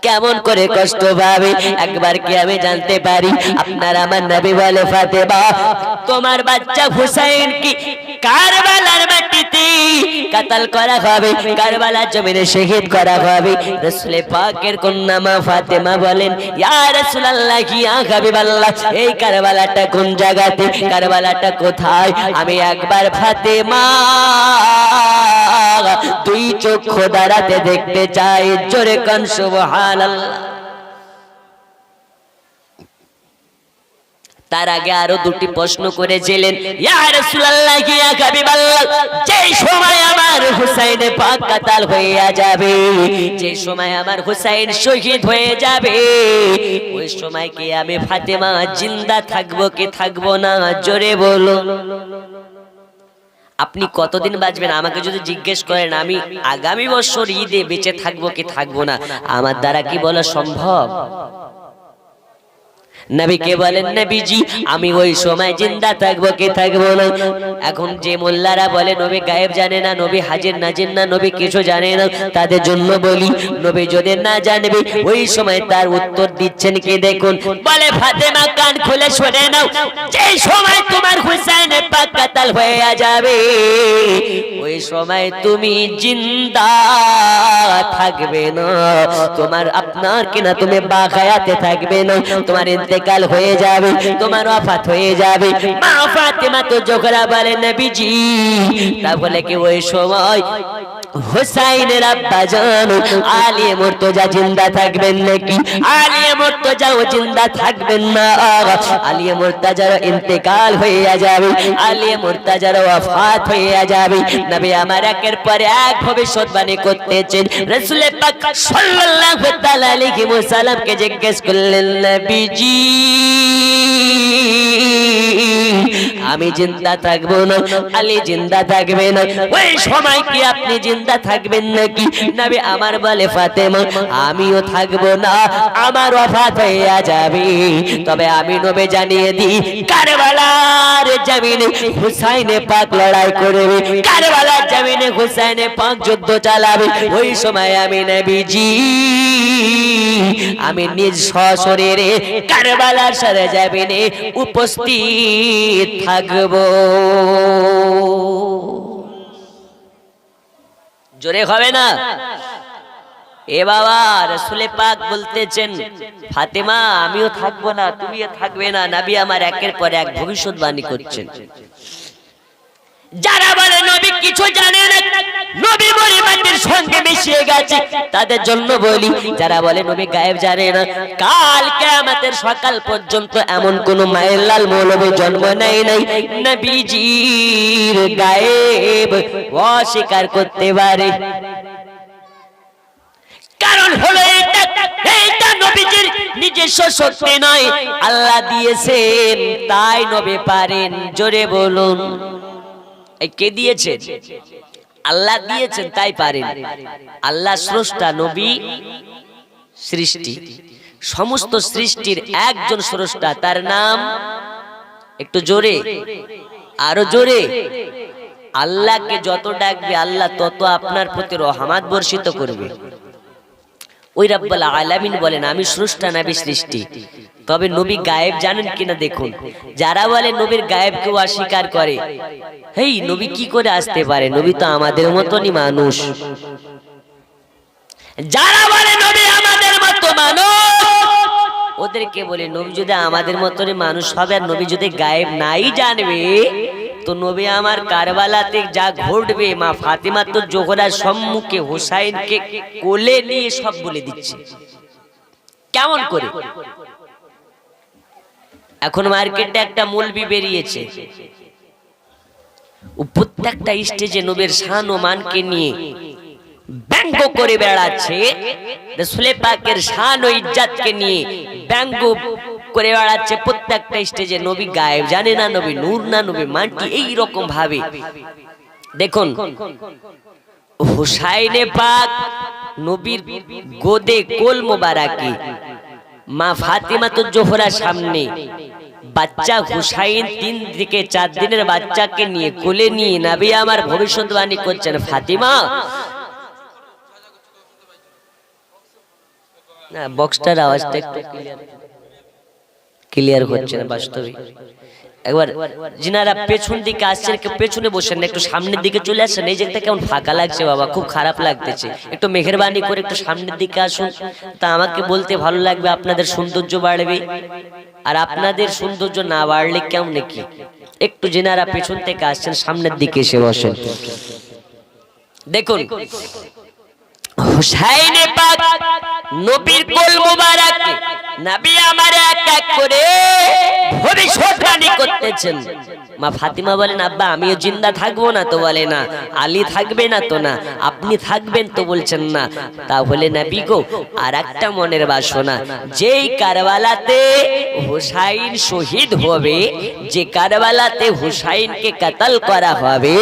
কেমন করে কষ্ট পাবে, একবার কি আমি জানতে পারি? আপনার আমার নবী বলে, ফাতেমা তোমার বাচ্চা হুসাইন কি কারবালার মাটিতে কাতল করা হবে, কারবালার জমিনে শহীদ করা হবে। রাসূল পাকের কন্যা মা ফাতেমা বলেন, ইয়া রাসূলুল্লাহ ইয়া হাবিবাল্লাহ এই কারবালাটা কোন জায়গাতে, কারবালাটা কোথায়? আমি একবার ফাতেমা দুই চক্ষু দ্বারাতে দেখতে চাই। জোরে কান সুবহানাল্লাহ। তার আগে আরো দুটি প্রশ্ন করেছিলেন, ইয়া রাসূলুল্লাহ ইয়া হাবিবাল্লাহ যে সময় আমার হুসাইন পাক কাতাল হয়ে যাবে, যে সময় আমার হুসাইন শহীদ হয়ে যাবে, ওই সময় কি আমি ফাতেমা জিন্দা থাকবো কি থাকবো না? জোরে বলো। আপনি কতদিন বাঁচবেন আমাকে যদি জিজ্ঞেস করেন, আমি আগামী বছর ঈদে বেঁচে থাকবো কি থাকবো না, আমার দ্বারা কি বলা সম্ভব? নবীকে বলেন নবীজি আমি ওই সময় জিন্দা থাকবো কি থাকবো না। এখন যে মোল্লারা বলে নবী গায়েব জানে না, নবী হাজির নাজির না, নবী কিছু জানে না, তাদের জন্য বলি নবী যদি না জানবে ওই সময় তার উত্তর দিচ্ছেন কি দেখুন। বলে ফাতেমা কান খুলে শুনে নাও, যে সময় তোমার হুসাইন পাক কাতাল হয়ে যাবে ওই সময় তুমি জিন্দা থাকবে না, তোমার আপনার কিনা তুমি বাগায়াতে থাকবে না, তোমার ইন্তেকাল হয়ে যাবে, তোমার ওয়াফাত হয়ে যাবে। মা ফাতেমা তো জোহরা বলে নবীজি তাহলে কি ওই সময় হুসাইনের আব্বা জান আলী মুর্তজা জিন্দা থাকবেন নাকি? আলী মুর্তজাও জিন্দা থাকবেন না, আলী মুর্তজার ইন্তেকাল হয়ে যাবে, আলী মুর্তজার ওয়াফাত হয়ে যাবে। নবী আমার একের পর এক ভবিষ্যৎবাণী করতেছেন। রাসূল পাক সাল্লাল্লাহু তাআলা আলাইহি ওয়াসাল্লামকে জিজ্ঞেস করলেন নবীজি আমি জিন্দা থাকবো না, আলী জিন্দা থাকবে না, ওই সময় কি আপনি জিন্দা থাকবেন নাকি? নবী আমার বলে ফাতেমা আমিও থাকবো না, আমার ওয়াফাত হয়ে যাবে, তবে আমি নবী জানিয়ে দিই কারবালার জমিনে হুসাইনে পাক লড়াই করবে, কারবালার জমিনে হুসাইনে পাক যুদ্ধ চালাবে, ওই সময় আমি নবীজি আমি নিজ সশরীরে কারবালার সরজমিনে উপস্থিত থাকবো। জোরে হবে না? এ বাবা রাসূল পাক বলতেছেন ফাতেমা আমিও থাকবো না, তুমিও থাকবে না। নবী আমার একের পর এক ভবিষ্যৎবাণী করছেন। যারা বলে নবী কিছু জানে না, নবী মরিমাটির সঙ্গে মিশিয়ে গেছে, তাদের জন্য বলি যারা বলে নবী গায়েব জানে না, কাল কিয়ামতের সকাল পর্যন্ত এমন কোন মায়ের লাল মৌলবী জন্ম নেয় নাই নবীজির গায়েব অস্বীকার করতে পারে। কারণ হলো এইটা নবীজির নিজস্ব শক্তি নয়, আল্লাহ দিয়েছেন তাই নবী পারেন। জোরে বলুন কে দিয়েছেন? আল্লাহ দিয়েছেন তাই পারেন। আল্লাহ স্রষ্টা, নবী সৃষ্টি, সমস্ত সৃষ্টির একজন স্রষ্টা, তার নাম একটু জোরে, আরো জোরে। আল্লাহকে যত ডাকবে আল্লাহ তত আপনার প্রতি রহমত বর্ষিত করবে। ওই রাব্বুল আলামিন বলেন আমি স্রষ্টা, নবী সৃষ্টি। তবে নবী গায়েব জানেন কিনা দেখুন। যারা বলে নবীর গায়েবকে অস্বীকার করে, হেই নবী কি করে আসতে পারে, নবী তো আমাদের মতনই মানুষ। যারা বলে নবী আমাদের মতো মানুষ, ওদেরকে বলে নবী যদি আমাদের মতনই মানুষ হবে আর নবী যদি গায়েব নাই জানবে, তো নবী আমার কারবালাতে যা ঘটবে, মা ফাতেমা তো জোহরার সম্মুখে হুসাইনকে কোলে নিয়ে সব বলে দিচ্ছে। কেমন করে? এখন মার্কেটে একটা মৌলবি বেরিয়েছে, প্রত্যেকটা স্টেজে নবীর শান ও মানকে নিয়ে ব্যঙ্গ করে বেড়াচ্ছে, রাসূল পাকের শান ও ইজ্জতকে নিয়ে ব্যঙ্গ করে বেড়াচ্ছে প্রত্যেকটা স্টেজে। নবী গায়েব জানে না, নবী নূর না, নবী মাটি, এই রকম ভাবে। দেখুন হুসাইনে পাক নবীর গোদে কোল মোবারকে মা ফাতেমা তো জোহরার সামনে বাচ্চা হুসাইন 3 থেকে 4 দিনের বাচ্চাকে নিয়ে কোলে নিয়ে নবী আমার ভবিষ্যৎবাণী করছেন ফাতেমা। না বক্সটার আওয়াজটা একটু ক্লিয়ার হচ্ছে না বাস্তবে। একবার যিনারা পেছন দিকে আসছেন একটু পেছনে বসেন না, একটু সামনের দিকে চলে আসেন। এই জায়গাটা কেমন ফাঁকা লাগছে বাবা, খুব খারাপ লাগতেছে। একটু মেহেরবানি করে একটু সামনের দিকে আসুন, তা আমাকে বলতে ভালো লাগবে, আপনাদের সৌন্দর্য বাড়বে। আর আপনাদের সৌন্দর্য না বাড়লে কেমন কি? একটু যিনারা পেছন থেকে আসছেন সামনের দিকে এসে বসেন। দেখুন হুসাইনে পাক নবীর কোল মোবারক নবী আমার এক এক করে ভবিষ্যৎবাণী করতেছেন। মা ফাতিমা বলেন আব্বা আমিও জিন্দা থাকবো না, তো বলে না। আলী থাকবে না, তো না। আপনি থাকবেন, তো বলছেন না। তাহলে নবী গো আর একটা মনের বাসনা, যেই কারবালাতে হুসাইন শহীদ হবে, যে কারবালাতে হুসাইনকে কতল করা হবে,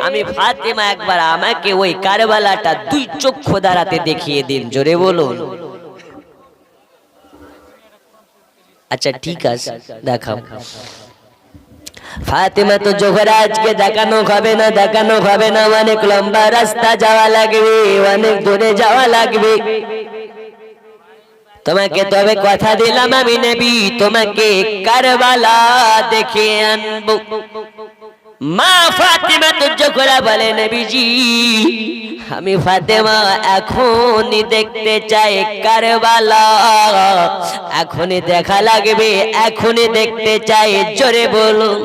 আমি ফাতিমা একবার আমাকে ওই কারবালাটা 2 চক্ষু দ্বারাতে দেখিয়ে দিন। জোরে বলুন। আচ্ছা ঠিক আছে দেখাও। ফাতেমা তো জোহরা আজকে দেখানো হবে না, অনেক লম্বা রাস্তা যাওয়া লাগবে, অনেক দূরে যাওয়া লাগবে। তোমাকে তবে কথা দিলাম আমি নবী তোমাকে কারবালা দেখে আনবো। মা ফাতেমা তো জোহরা বলে নবীজি আমি ফাতেমা এখনই দেখতে চাই কারবালা, এখনই দেখা লাগবে, এখনই দেখতে চাই। জোরে বলুন।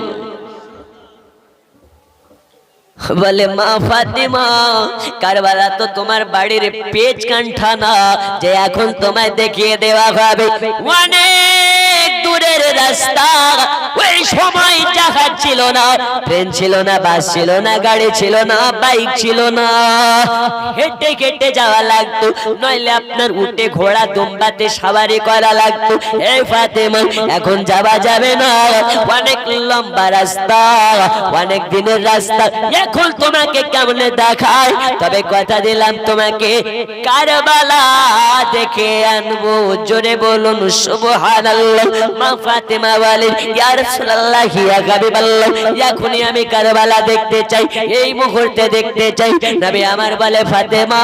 বলে মা ফাতেমা কারবালা তো তোমার বাড়ির পেজ কান্ঠা না যে এখন তোমায় দেখিয়ে দেওয়া হবে, অনেক দূরের রাস্তা। ওই সময় জাহাজ ছিল না, ট্রেন ছিল না, বাস ছিল না, গাড়ি ছিল না, বাইক ছিল না, হেঁটে হেঁটে যাওয়া লাগতো, নইলে আপনার উটে ঘোড়া দুম্বাতে সওয়ারি করা লাগতো। এই ফাতেমা এখন যাওয়া যাবে না, অনেক লম্বা রাস্তা, অনেক দিনের রাস্তা, এখন তোমাকে কেমনে দেখায়? তবে কথা দিলাম তোমাকে কারবালা দেখে আনবো। জোরে বলুন সুবহানাল্লাহ। মা ফাতেমা বলেন ইয়া রাসূলুল্লাহ ইয়া হাবিবাল্লাহ এখনই আমি কারবালা দেখতে চাই, এই মুহূর্তে দেখতে চাই। নবী আমার বলে ফাতেমা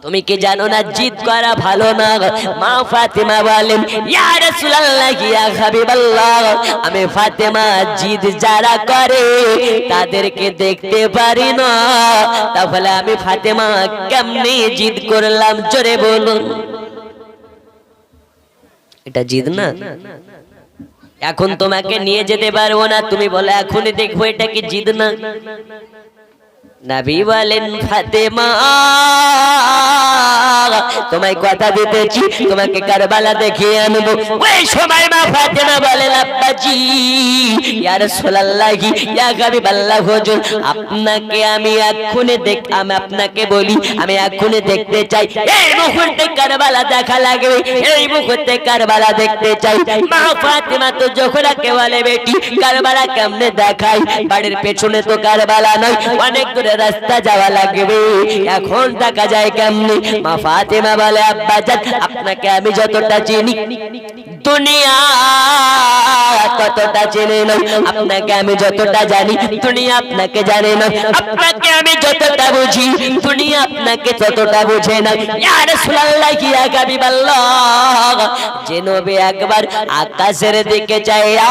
তুমি কি জানো না জিদ করা ভালো না? মা ফাতেমা বলেন ইয়া রাসূলুল্লাহ ইয়া হাবিবাল্লাহ আমি ফাতেমা জিদ যারা করে তাদেরকে দেখতে পারি না, তাহলে আমি ফাতেমা কেমনে জিদ করলাম? জোরে বলুন। এটা জিদ না? এখন তোমাকে নিয়ে যেতে পারবো না, তুমি বলো এখনই দেখবো, এটা কি জিদ না? নবী বলেন ফাতেমা তোমায় কথা দিতেছি তোমাকে কারবালা দেখিয়ে আনবো। ওই সময় মা ফাতেমা বলেন আব্বাজি ইয়া রাসূলুল্লাহ ইয়া হাবিবাল্লাহ হুজুর আপনাকে আমি এক্ষুনি আমি আপনাকে বলি আমি এক্ষুনি দেখতে চাই, এই মুহূর্তে কারবালা দেখা লাগবে, এই মুহূর্তে কারবালা দেখতে চাই। মা ফাতেমা তো জোহরাকে বলে বেটি কারবালা কেমনে দেখাই? বাড়ির পেছনে তো কারবালা নয়, অনেক দূরে রাস্তা যাওয়া লাগবে, এখন দেখা যায় কেমনে? মা ফাতেমা বলে আব্বাজান আপনাকে আমি যতটা চিনি দুনিয়া ততটা চিনি না, আপনাকে আমি যতটা জানি দুনিয়া আপনাকে জানে না, আপনাকে আমি যতটা বুঝি দুনিয়া আপনাকে ততটা বুঝে না। ইয়া রাসূলুল্লাহ ইয়া হাবিবাল্লাহ যে নবী একবার আকাশের দিকে চাইয়া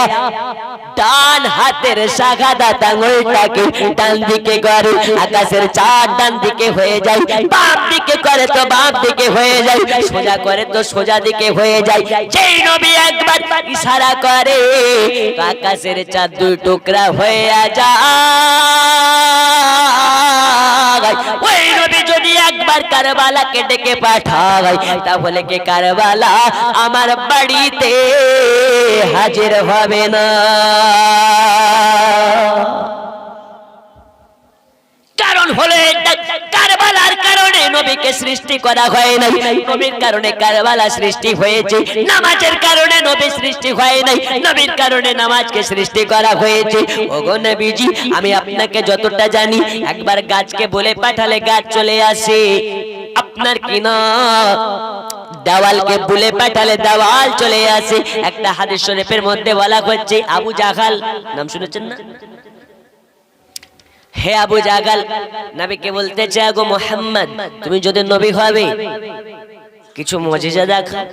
ডান হাতের শাহাদাত আঙ্গুলটাকে ডান দিকে করে আকাশের চাঁদ ডান দিকে হয়ে যায়, বাম দিকে করে তো বাম দিকে হয়ে যায়, সোজা করে তো সোজা দিকে হয়ে যায়। যেই নবী একবার ইশারা করে তো আকাশের চাঁদ দুই টুকরা হয়ে যায়। ওই নবী যদি একবার কারবালাকে ডেকে পাঠায় তাহলে কি কারবালা আমার বাড়িতে হাজির হবে না? কারণ হলো এটা কারবালার কারণে নবীকে সৃষ্টি করা হয় নাই, নবীর কারণে কারবালা সৃষ্টি হয়েছে। নামাজের কারণে নবী সৃষ্টি হয় নাই, নবীর কারণে নামাজকে সৃষ্টি করা হয়েছে। ওগো নবীজি আমি আপনাকে যতটা জানি একবার গাছকে বলে পাঠালে গাছ চলে আসে, আপনার কি না দেওয়ালকে বলে পাঠালে দেওয়াল চলে আসে। একটা হাদিস শরীফের মধ্যে বলা হচ্ছে আবু জাহাল নাম শুনেছেন না? হে আবু জাহাল নবীকে বলতে চায় গো মুহাম্মদ তুমি যদি নবী হবে কিছু মুজিজা দেখাও।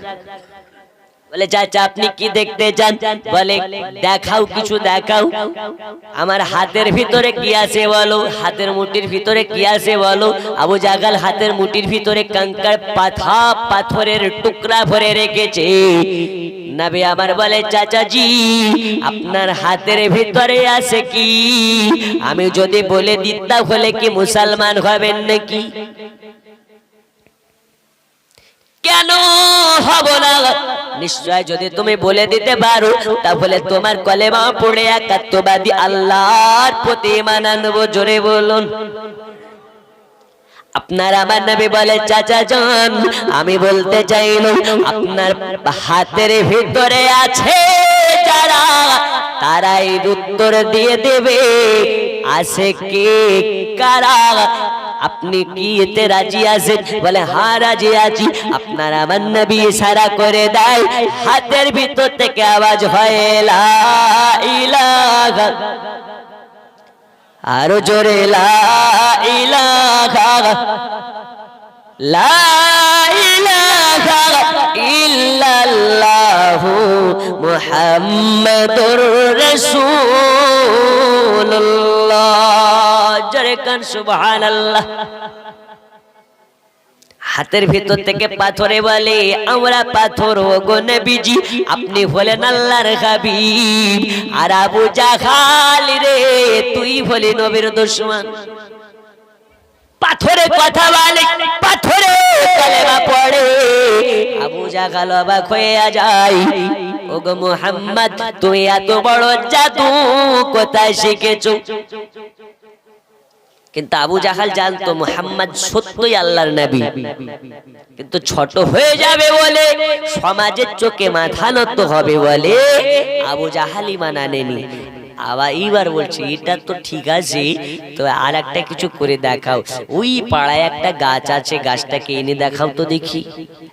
বলে চাচা আপনি কি দেখতে চান? বলে দেখাও, কিছু দেখাও। আমার হাতের ভিতরে কি আছে বলো, হাতের মুঠির ভিতরে কি আছে বলো। আবু জাহাল হাতের মুঠির ভিতরে কঙ্কর পাথরের টুকরা ভরে রেখেছে। নবী আমার বলে চাচাজি আপনার হাতের ভিতরে আছে কি? আমি যদি বলে দিতাম হলে কি মুসলমান হবেন নাকি? কেন হব না? নিশ্চয় যদি তুমি বলে দিতে পারো তাহলে তোমার কলেমা পড়ে একাত্মবাদী আল্লাহর প্রতি ঈমান আনবো। জোরে বলুন। আপনার আমার নবী বলে চাচা জান আমি বলতে চাইল আপনার হাতের ভিতরে আছে যারা তারাই উত্তর দিয়ে দেবে আছে কে কারা। আপনি কি এতে রাজি আছেন? বলে হ্যাঁ রাজি আছি। আপনার আমার নবী ইশারা করে দেয়, হাতের ভিতর থেকে আওয়াজ হয় লা ইলাহা, আরো জোরে লা ইলাহা, লা ইলাহা ইল্লাল্লাহু মুহাম্মাদুর রাসূলুল্লাহ। জোরে কান সুবহানাল্লাহ। হাতের ভিতর থেকে পাথরে বলে আমরা পাথর ওগো নবীজি, আপনি হলেন আল্লাহর হাবিব। আর আবু জাহাল রে তুই হলি নবীর দুশমন। পাথরে কথা বলে, পাথরে কালেমা পড়ে। আবু জাহাল অবাক হয়ে যায়, ওগো মুহাম্মদ তুই এত বড় জাদু কোথায় শিখেছো? কিন্তু আবু জাহাল জানতো মুহাম্মদ সত্যই আল্লাহর নবী, কিন্তু ছোট হয়ে যাবে বলে, সমাজের চোখে মাথা নত হবে বলে আবু জাহাল ঈমান আনেনি। আবার এইবার বলছি এটা তো ঠিক আছে, তো আর একটা কিছু করে দেখাও। ওই পাড়ায় একটা গাছ আছে, গাছটাকে এনে দেখাও তো দেখি।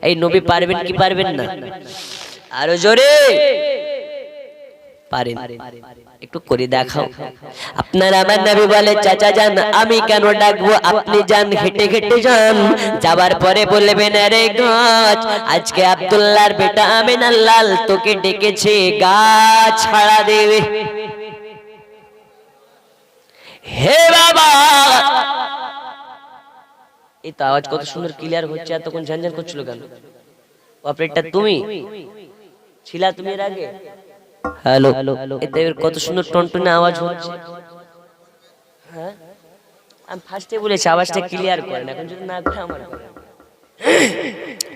এই নবী পারবেন কি পারবেন না? আরো জোরে পারেন, একটু করে দেখাও। আপনার আমার নবী বলে চাচা যান, আমি কেন ডাকবো, আপনি যান, হেঁটে হেঁটে যান। যাবার পরে বলবেন আরে গাছ, আজকে আব্দুল্লাহর বেটা আমিনার লাল তোকে ডেকেছে, গাছ ছাড়া দেবে। হে বাবা, এই তো আওয়াজ কত সুন্দর ক্লিয়ার হচ্ছে, এতক্ষণ ঝনঝন করছিল কেন? অপারেটর তুমি ছিলা, তুমি এর আগে? হ্যালো, এতে কত সুন্দর টনটনে আওয়াজ হচ্ছে। হ্যাঁ আমি ফার্স্টে বলেছি আওয়াজটা ক্লিয়ার করেন, এখন যদি না করে আমার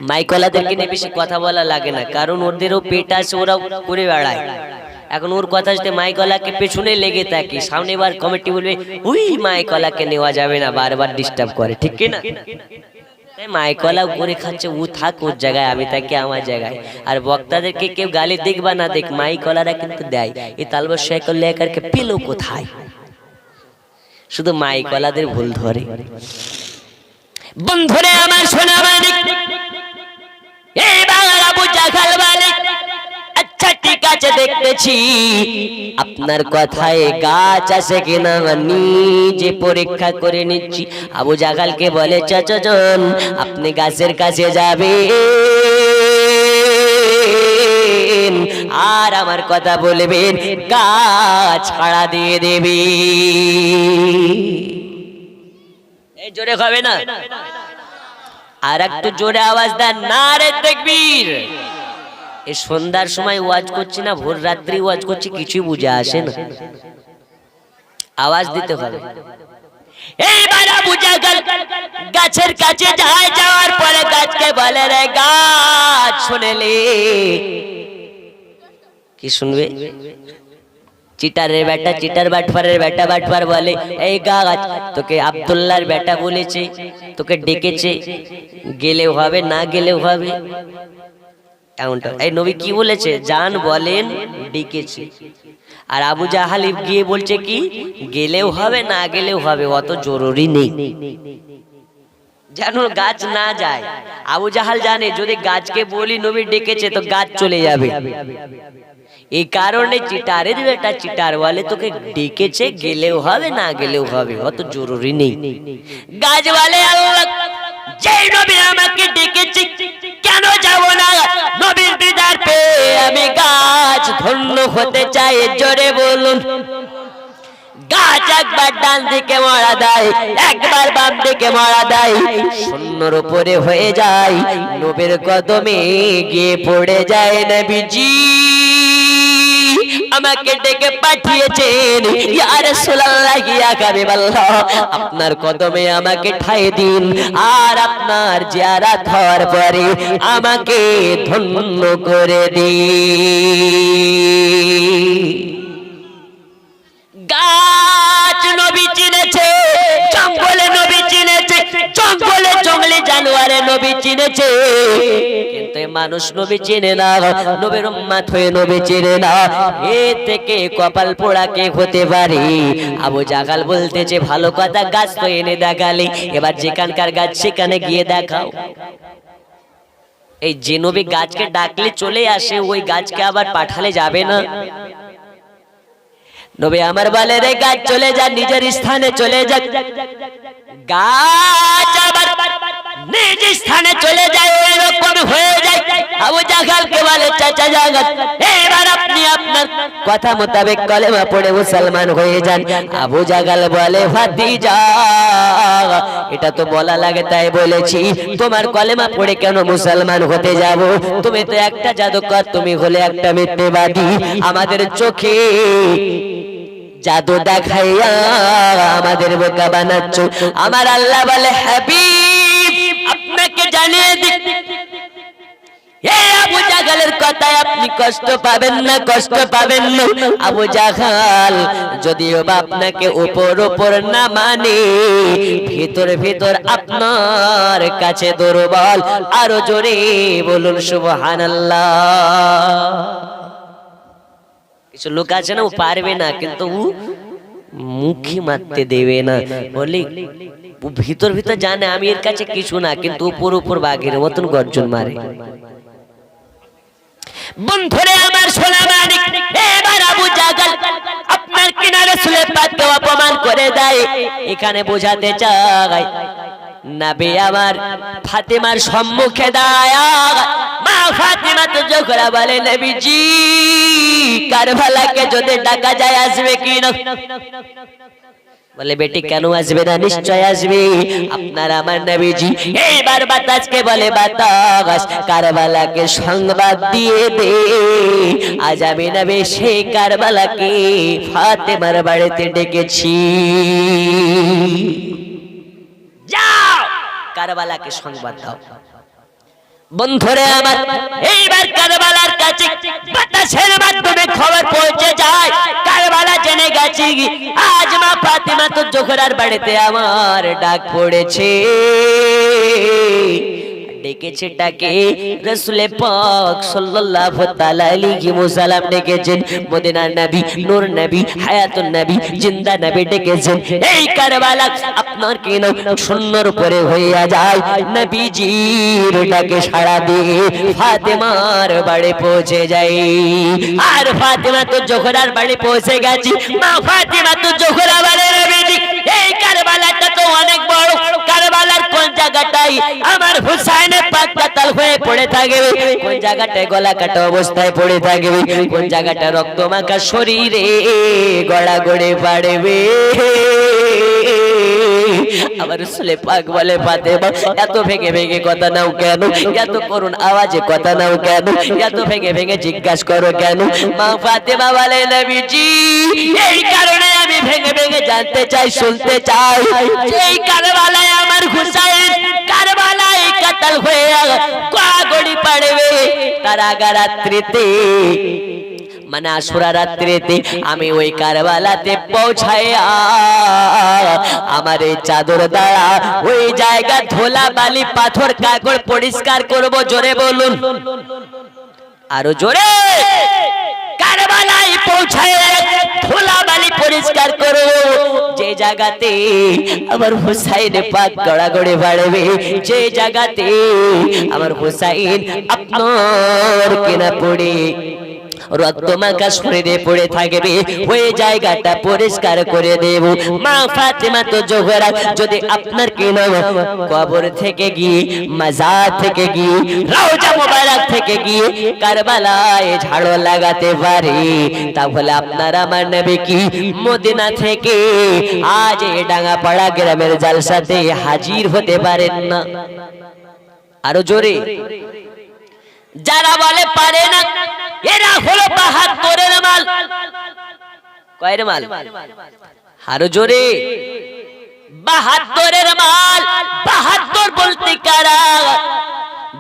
মাইকওয়ালাদেরকে নিয়ে বেশি কথা বলা লাগে না, কারণ ওদেরও পেট আছে, ওরাও করে বেড়ায়। এখন ওর কথা যদি মাইকওয়ালাকে পেছনে লেগে থাকে, সামনে বার কমিটি বলবে ওই মাইকওয়ালাকে নেওয়া যাবে না, বারবার ডিস্টার্ব করে, ঠিক কি না? মাইকওয়ালা করে খাচ্ছে, ও থাক ওর জায়গায়, আমি থাকি আমার জায়গায়। আর বক্তাদেরকে কেউ গালি দিক বা না দেখ, মাইকওয়ালারা কিন্তু দেয়। এই তালবর সাইকেল লেখারকে পেলো কোথায়? শুধু মাইকওয়ালাদের ভুল ধরে। বন্ধুরে আমার সোনা মানিক, এই বাংলা আবু জাহাল বলে আচ্ছা ঠিক আছে দেখতেছি আপনার কথায় গাছ আছে কিনা নিজে পরীক্ষা করে নিচ্ছি। আবু জাহালকে বলে চাচা যান, আপনি গাছের কাছে যাবেন আর আমার কথা বলবেন, গাছ ছাড়া দিয়ে দেবে। এই জোরে হবে না? আর একটু জোরে আওয়াজ দেন, নারে তাকবীর। এই সন্ধ্যার সময় ওয়াজ করছি না ভোর রাত্রি ওয়াজ করছি, কিছুই বুঝে আসে না, আওয়াজ দিতে হবে। এইবার আবু জাহাল গাছের কাছে যায়, যাওয়ার পরে গাছকে বলে রে গাছ শুনেলে কি শুনবে? চিটারের বেটা চিটার, বাটপারের বেটা বাটপার বলে এই গাছ তোকে আব্দুল্লাহর বেটা বলেছে, তোকে ডেকেছে, গেলেও হবে না গেলেও হবে। এমনটা এই নবী কি বলেছে? জান বলেন ডেকেছে। আর আবু জাহাল গিয়ে বলছে কি গেলেও হবে না গেলেও হবে, অত জরুরি নেই, যেন গাছ না যায়। আবু জাহাল জানে যদি গাছকে বলি নবী ডেকেছে তো গাছ চলে যাবে, এই কারণে চিটারের বেটা চিটার বলে তোকে ডেকেছে, গেলেও হবে না গেলেও হবে, অত জরুরি নেই। গাছ বলে আল্লাহ যেই নবী আমাকে ডেকেছে কেন যাব না, নবীর দিদার পেয়ে আমি গাছ ধন্য হতে চাই, জোরে বলুন। গাছ একবার ডান দিকে মরা দেয়, একবার বাম দিকে মরা দেয়, শূন্যর উপরে হয়ে যায়, নবীর কদমে গিয়ে পড়ে যায়। নবীজি আমাকে ডেকে পাঠিয়েছেন, ইয়া রাসূলুল্লাহ ইয়া হাবিবাল্লাহ, আপনার কদমে আমাকে ঠাই দিন, আর আপনার জিয়ারত হওয়ার পরে আমাকে ধন্য করে দিন। গাছ নবী চিনেছে, জঙ্গলে নবী চিনেছে, জঙ্গলে জঙ্গলে জানোয়ারে নবী চিনেছে, কিন্তু মানুষ নবী চিনে না, নবীর উম্মত হয়ে নবী চিনে না। এ থেকে কপাল পোড়া কে হতে পারে? আবু জাহাল বলতেছে ভালো কথা, গাছ তো এনে দেখালি, এবার যেখানকার গাছ সেখানে গিয়ে দেখাও। এই যে নবী গাছকে ডাকলে চলে আসে, ওই গাছকে আবার পাঠালে যাবে না? নবী আমার বলে রে গাছ চলে যা, নিজের স্থানে চলে যা। গাছ আবার নিজ স্থানে চলে যায়, এরকম হয়ে যায়। আবু জাহালকে বলে চাচা জাগাত, এবার আপনি আপনার কথা মোতাবেক কলেমা পড়ে মুসলমান হয়ে যান। আবু জাহাল বলে ভাতিজা, এটা তো বলা লাগে তাই বলেছি, তোমার কলেমা পড়ে কেন মুসলমান হতে যাব? তুমি তো একটা জাদুকর, তুমি হলে একটা মিথ্যেবাদী। আমাদের চোখে জাদু দেখাইয়া আমাদের বোকা বানাচ্ছ। আমার আল্লাহ বলে হাবিব আপনাকে জানিয়ে দিই, এই আবু জাহালের কথায় আপনি কষ্ট পাবেন না, কষ্ট পাবেন না। আবু জাহাল যদিও বা আপনাকে উপর উপর না মানে, ভিতর ভিতর আপনার কাছে দুর্বল। আরো জোরে বলুন সুবহানাল্লাহ। কিছু লোক আছে না, ও পারবে না কিন্তু ও মুখে মারতে দেবে না, বলি ও ভিতর ভিতর জানে আমি এর কাছে কিছু না, কিন্তু উপর উপর বাঘের মতন গর্জন মারে। বন্ধুরে আমার সোনা মানিক, এবার আবু জাহাল আপনার কিনারে রাসূলে পাককে অপমান করে দেয়। এখানে বোঝাতে চাই নবী আমার ফাতেমার সম্মুখে দাঁড়ায়া মা ফাতেমা তো জোহরা বলে নবীজি কারবালাকে যদি ডাকা যায় আসবে কি না? বলে বেটি কেন আসবে না, নিশ্চয় আসবে। আপনার আমার নবীজি এইবার বাতাসকে বলে বাতাস কারবালাকে সংবাদ দিয়ে দে, আজ আমি নবী সেই কারবালাকে ফাতেমার বাড়িতে ডেকেছি, যাও কারবালাকে সংবাদ দাও। বন্ধুরে আমার এইবার কারবালার কাছে বাতাসের মাধ্যমে খবর পৌঁছে যায়, কারবালা জেনে গেছে আজ মা ফাতেমা তো জোহরার বাড়িতে আমার ডাক পড়েছে। ডেকেছে ডাকে রাসূলে পাক সাল্লাল্লাহু তাআলা আলাইহি ওয়াসাল্লাম ডেকেছেন, মদিনার নবী, নূর নবী, হায়াতুন নবী, জিন্দা নবী ডেকেছেন। এই কারবালা আপনার কেন শূন্যর উপরে হইয়া যায়, নবীজির ডাকে সাড়া দিয়ে ফাতেমার বাড়ি পৌঁছে যায়। আর ফাতেমা তো জোহরার বাড়ি পৌঁছে গেছে। মা ফাতেমা তো জোহরা বলে নবীজি এই কারবালাটা তো অনেক বড়, কারবালার কোন জায়গাটাই আমার হুসাইন পাক কাতাল হয়ে পড়ে থাকবে, কোন জায়গাটায় গলা কাটা অবস্থায় পড়ে থাকবে, কোন জায়গাটা রক্ত মাখা শরীরে গড়া গড়ে পাড়বে। আমার রাসূলে পাক বলে ফাতেমা এত ভেঙে ভেঙে কথা নাও কেন, এত করুণ আওয়াজে কথা নাও কেন, এত ভেঙে ভেঙে জিজ্ঞাসা করো কেন? মা ফাতেমা বলে নবীজি এই কারণে আমি ভেঙে ভেঙে জানতে চাই, শুনতে চাই, এই কারবালায় আমার হুসাইন কারবালায় কাতাল হয়ে গড়ি পাড়বে, তার আগা রাত্রিতে মানে আশুরা রাত্রিতে আমি ওই কারবালাতে পৌঁছায়া আমার এই চাদর দ্বারা ওই জায়গা ধোলা বালি পাথর কাগজ পরিষ্কার করব। জোরে বলুন, আরো জোরে। কারবালায় পৌঁছায় ধোলা বালি পরিষ্কার করব, যে জায়গাতে আমার হুসাইন পাক গড়াগড়ি বাড়বে, যে জায়গাতে আমার হুসাইন আপনার কিনা পড়ে রক্তমাখা শরীরে পড়ে থাকবে, ওই জায়গাটা পরিষ্কার করে দেব। মা ফাতেমা তো জোহরা যদি আপনার কিনা কবর থেকে গিয়ে, মাজার থেকে গিয়ে, রওজা মুবারক থেকে গিয়ে কারবালায় ঝাড়ু লাগাতে পারে, তাহলে আপনার আমার নবী কি মদিনা থেকে আজ এই ডাঙ্গাপাড়া গ্রামের জালসাতে হাজির হতে পারেন না? আরো জোরে। যারা বলে পারে না এরা হলো ৭২-এর মাল। কয়ের মাল? আরো জোরে। ৭২-এর মাল। ৭২ বলতে কারা?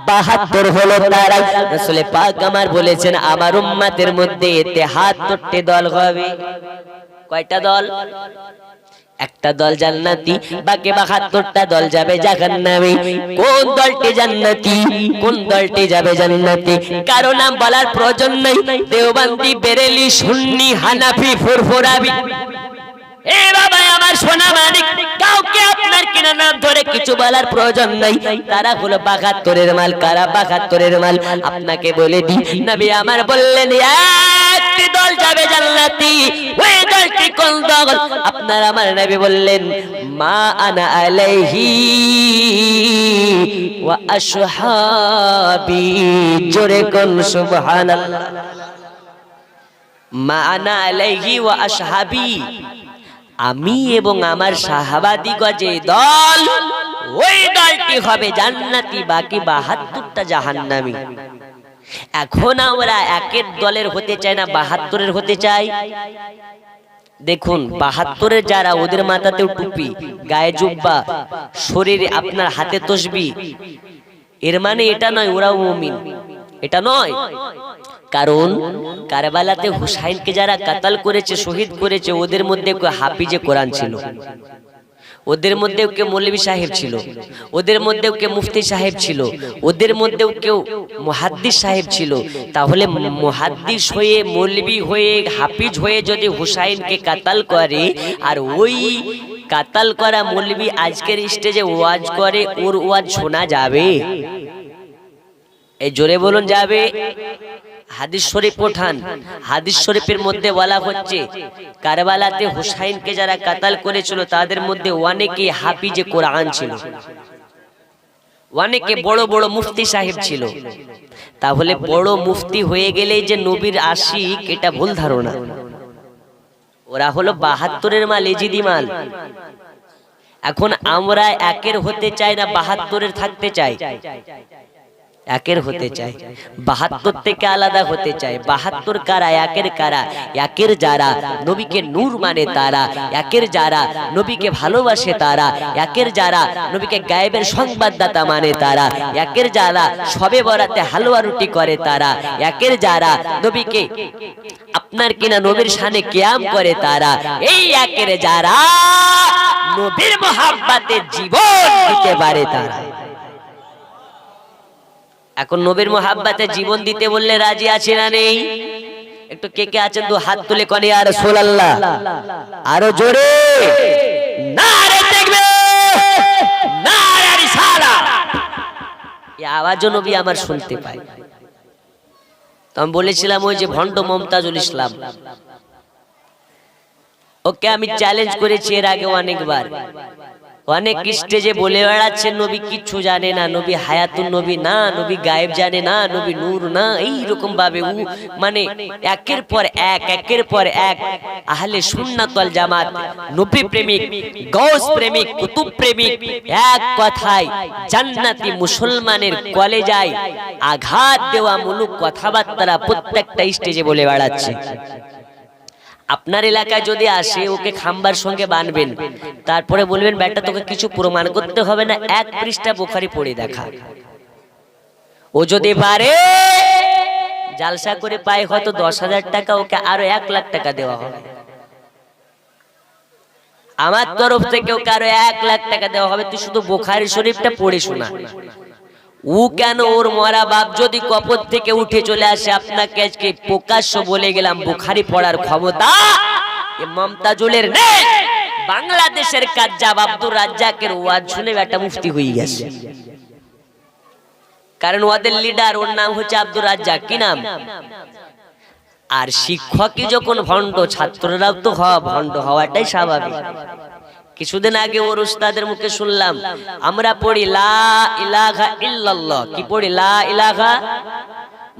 ৭২ হলো তারা। রাসূলে পাক আমার বলেছেন আমার উম্মতের মধ্যে ৭৩টি দল হবে। কয়টা দল? একটা দল জান্নাতি, বাকি 72টা দল যাবে জাহান্নামে। কোন দলটি জান্নাতি, কোন দলটি যাবে জান্নাতে? কারো নাম বলার প্রয়োজন নাই। দেওবন্দি, বেরেলি, সুন্নি, হানাফি, ফুরফুরাবি, এ বাবা আমার সোনা মানিক, কাউকে আপনার কিনা নাম ধরে কিছু বলার প্রয়োজন নাই। তারা হলো 72-এর মাল। কারা 72-এর মাল? আপনাকে বলে দি, নবী আমার বললেন একটি দল যাবে জান্নাতি। ওই দলটি কোন দল? আপনার আমার নবী বললেন মা আনা আলাইহি ওয়া আসহাবি। জোরে কোন সুবহানাল্লাহ। মা আনা আলাইহি ওয়া আসহাবি, আমি এবং আমার সাহাবাদিগণ যে দল, ওই দলটি হবে জান্নাতি, বাকি 72টা জাহান্নামী। এখন আমরা একের দলের হতে চাই না 72-এর হতে চাই। দেখুন 72-এর যারা, ওদের মাথাতেও টুপি, গায়ে জুব্বা, শরীরে আপনার হাতে তসবিহ, এর মানে এটা নয় ওরাও মুমিন, এটা নয়। কারণ কারবালাতে হুসাইনকে যারা কাতাল করেছে, শহীদ করেছে, ওদের মধ্যে কেউ হাফিজে কোরআন ছিল, ওদের মধ্যেও কেউ মৌলভী সাহেব ছিল, ওদের মধ্যেও কেউ মুফতি সাহেব ছিল, ওদের মধ্যেও কেউ মুহাদ্দিস সাহেব ছিল। তাহলে মুহাদ্দিস হয়ে, মৌলভী হয়ে, হাফিজ হয়ে যদি হুসাইনকে কাতাল করে, আর ওই কাতাল করা মৌলভী আজকের স্টেজে ওয়াজ করে, ওর ওয়াজ শোনা যাবে? এই জোরে বলুন যাবে? হাদিস শরীফ ওঠান, হাদিস শরীফের মধ্যে বলা হচ্ছে কারবালাতে হুসাইনকে যারা কাতাল করেছিল তাদের মধ্যে অনেকে হাফিজে কোরআন ছিল, অনেকে বড় বড় মুফতি সাহেব ছিল। তাহলে বড় মুফতি হয়ে গেলেই যে নবীর আশিক, এটা ভুল ধারণা। ওরা হলো 72-এর মাল, এজিদি মাল। এখন আমরা একের হতে চাই না 72-এর থাকতে চাই? একের হতে চাই, 72 থেকে আলাদা হতে চাই। 72 কারা? একের কারা? একের যারা নবীকে নূর মানে তারা, একের যারা নবীকে ভালোবাসে তারা, একের যারা নবীকে গায়েবের সংবাদদাতা মানে তারা, একের যারা শবে বরাতে হালুয়া রুটি করে তারা, একের যারা নবীকে আপনার কিনা নবীর শানে কিয়াম করে তারা, এই একের যারা নবীর মহাব্বতে জীবন দিতে পারে তারা। এখন নবীর মহাব্বতে জীবন দিতে বললে রাজি আছে না নেই? একটু কে কে আছেন তো হাত তুলে কোন ইয়া রাসূলুল্লাহ, আরো জোরে নারে তাকবীর, নারে রিসালাত। এই আওয়াজও নবী আমার শুনতে পায়। তো আমি বলেছিলাম ওই যে ভণ্ড মুমতাজুল ইসলাম, ওকে আমি চ্যালেঞ্জ করেছি এর আগে অনেকবার। অনেক স্টেজে বলে বেড়াচ্ছে নবী কিচ্ছু জানে না, নবী হায়াতুন নবী না, নবী গায়েব জানে না, নবী নূর না, এই রকম ভাবে ও মানে একের পর এক, একের পর এক আহলে সুন্নাত ওয়াল জামাত, নবী প্রেমিক, গাউস প্রেমিক, কুতুব প্রেমিক, এক কথায় জান্নাতি মুসলমানের কলেজায় আঘাত দেওয়া মূলক কথাবার্তা প্রত্যেকটা স্টেজে বলে বেড়াচ্ছে। আপনার এলাকায় যদি আসে, ওকে খাম্বার সঙ্গে বানবেন, তারপরে বলবেন বেটা তোকে কিছু প্রমাণ করতে হবে না, 1 পৃষ্ঠা বুখারী পড়ে দেখা। ও যদি পারে জালসা করে পায় হয়তো 10,000 টাকা, ওকে আরো 1 লাখ টাকা দেওয়া হবে। আমার তরফ থেকে ওকে আরো 1 লাখ টাকা দেওয়া হবে, তুই শুধু বুখারী শরীফটা পড়ে শোনা। ও কেন, ওর মরা বাপ যদি কবর থেকে উঠে চলে আসে, আপনাকে আজকে প্রকাশ্য বলে গেলাম বুখারী পড়ার ক্ষমতা মুমতাজুলের নেই। বাংলাদেশের কাজ্জাব আব্দুর রাজ্জাকের ওয়াজ শুনে একটা মুফতি হয়ে গেছে, কারণ ওদের লিডার, ওর নাম হচ্ছে আব্দুর রাজ্জাক। কি নাম? আর শিক্ষকই যখন ভণ্ড, ছাত্ররাও তো ভণ্ড হওয়াটাই স্বাভাবিক। কিছুদিন আগে ওর উস্তাদের মুখে শুনলাম, আমরা পড়ি লা ইলাহা ইল্লাল্লাহ, কি পড়ি? লা ইলাহা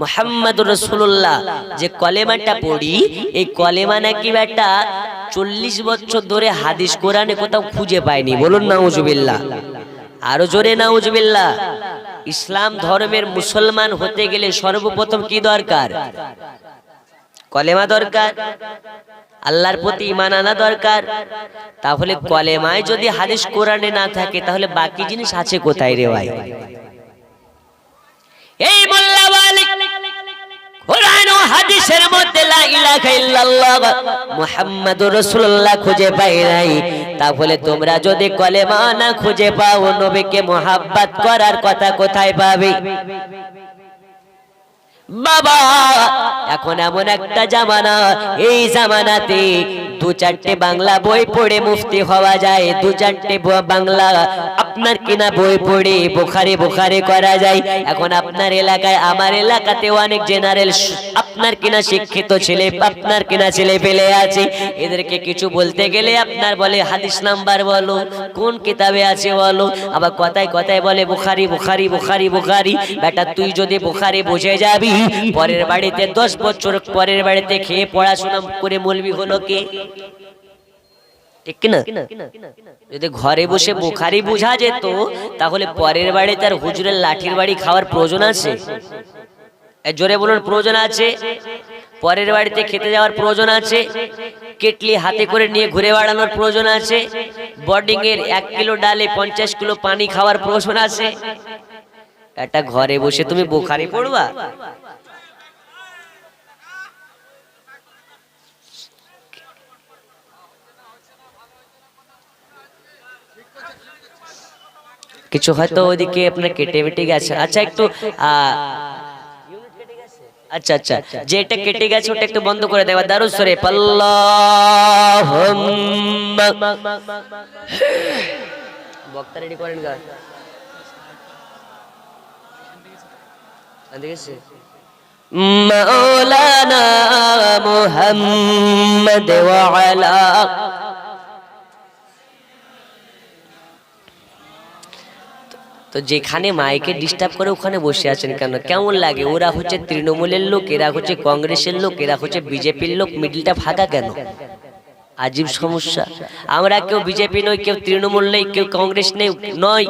মুহাম্মাদুর রাসূলুল্লাহ। যে কলেমাটা পড়ি, এই কলেমা নাকি বেটা 40 বছর ধরে হাদিস কোরআনে কোথাও খুঁজে পায়নি। বলুন নাউজুবিল্লাহ, আরো জোরে নাউজুবিল্লাহ। ইসলাম ধর্মের মুসলমান হতে গেলে সর্বপ্রথম কি দরকার? কলেমা দরকার, আল্লাহর প্রতি ঈমান আনা দরকার। তাহলে কলেমায় যদি হাদিস কোরআনে না থাকে, তাহলে বাকি জিনিস আছে কোথায় রে ভাই? এই মোল্লা মালিক কোরআন ও হাদিসের মধ্যে লা ইলাহা ইল্লাল্লাহ মুহাম্মাদুর রাসূলুল্লাহ খুঁজে পায় নাই। তাহলে তোমরা যদি কলেমা না খুঁজে পাও নবীকে মোহাব্বত করার কথা কোথায় পাবে বাবা? এখন এমন একটা জামানা, এই জামানাতে দু চারটে বাংলা বই পড়ে মুফতি হওয়া যায়, দু চারটে বাংলা আপনার কিনা বই পড়ে বুখারী করা যায়। এখন আপনার এলাকায় আমার এলাকাতে অনেক জেনারেল আপনার কিনা শিক্ষিত ছেলে, আপনার কিনা ছেলে পেলে আছে, এদেরকে কিছু বলতে গেলে আপনার বলে হাদিস নাম্বার বলো, কোন কিতাবে আছে বলো, আবার কথায় কথায় বলে বুখারী। বেটা তুই যদি বুখারী বুঝে যাবি, পরের বাড়িতে 10 বছর পরের বাড়িতে খেয়ে পড়াশোনা করে মৌলবি হলো কে? ঠিক না? যদি ঘরে বসে বুখারী বুঝা যেত তাহলে পরের বাড়িতে আর হুজুরের লাঠির বাড়ি খাওয়ার প্রয়োজন আছে? জোরে বলুন, প্রয়োজন আছে? পরের বাড়িতে খেতে যাওয়ার প্রয়োজন আছে? কেটলি হাতে করে নিয়ে ঘুরে বেড়ানোর প্রয়োজন আছে? বোর্ডিং এর 1 কিলো ডালে 50 কিলো পানি খাওয়ার প্রয়োজন আছে? এটা ঘরে বসে তুমি বুখারী পড়বা? কিছু হয়তো ওইদিকে আপনার কেটে বেটে গেছে। আচ্ছা একটু আচ্ছা যেটা কেটে গেছে ওটা একটু বন্ধ করে দেওয়া। দারুস শরীফ আল্লাহুম্মা বক্তা রেডি করেন গা। দেখেছে মাওলানা মুহাম্মদ ওয়া আলা তো যেখানে মাইকে ডিস্টার্ব করে ওখানে বসে আছেন কেন? কেমন লাগে? ওরা হচ্ছে তৃণমূলের লোক, এরা হচ্ছে কংগ্রেসের লোক, এরা হচ্ছে বিজেপির লোক, মিডিলটা ফাঁকা কেন? আজীব সমস্যা। আমরা কেউ বিজেপি নই, কেউ তৃণমূল নেই, কেউ কংগ্রেস নেই নয়,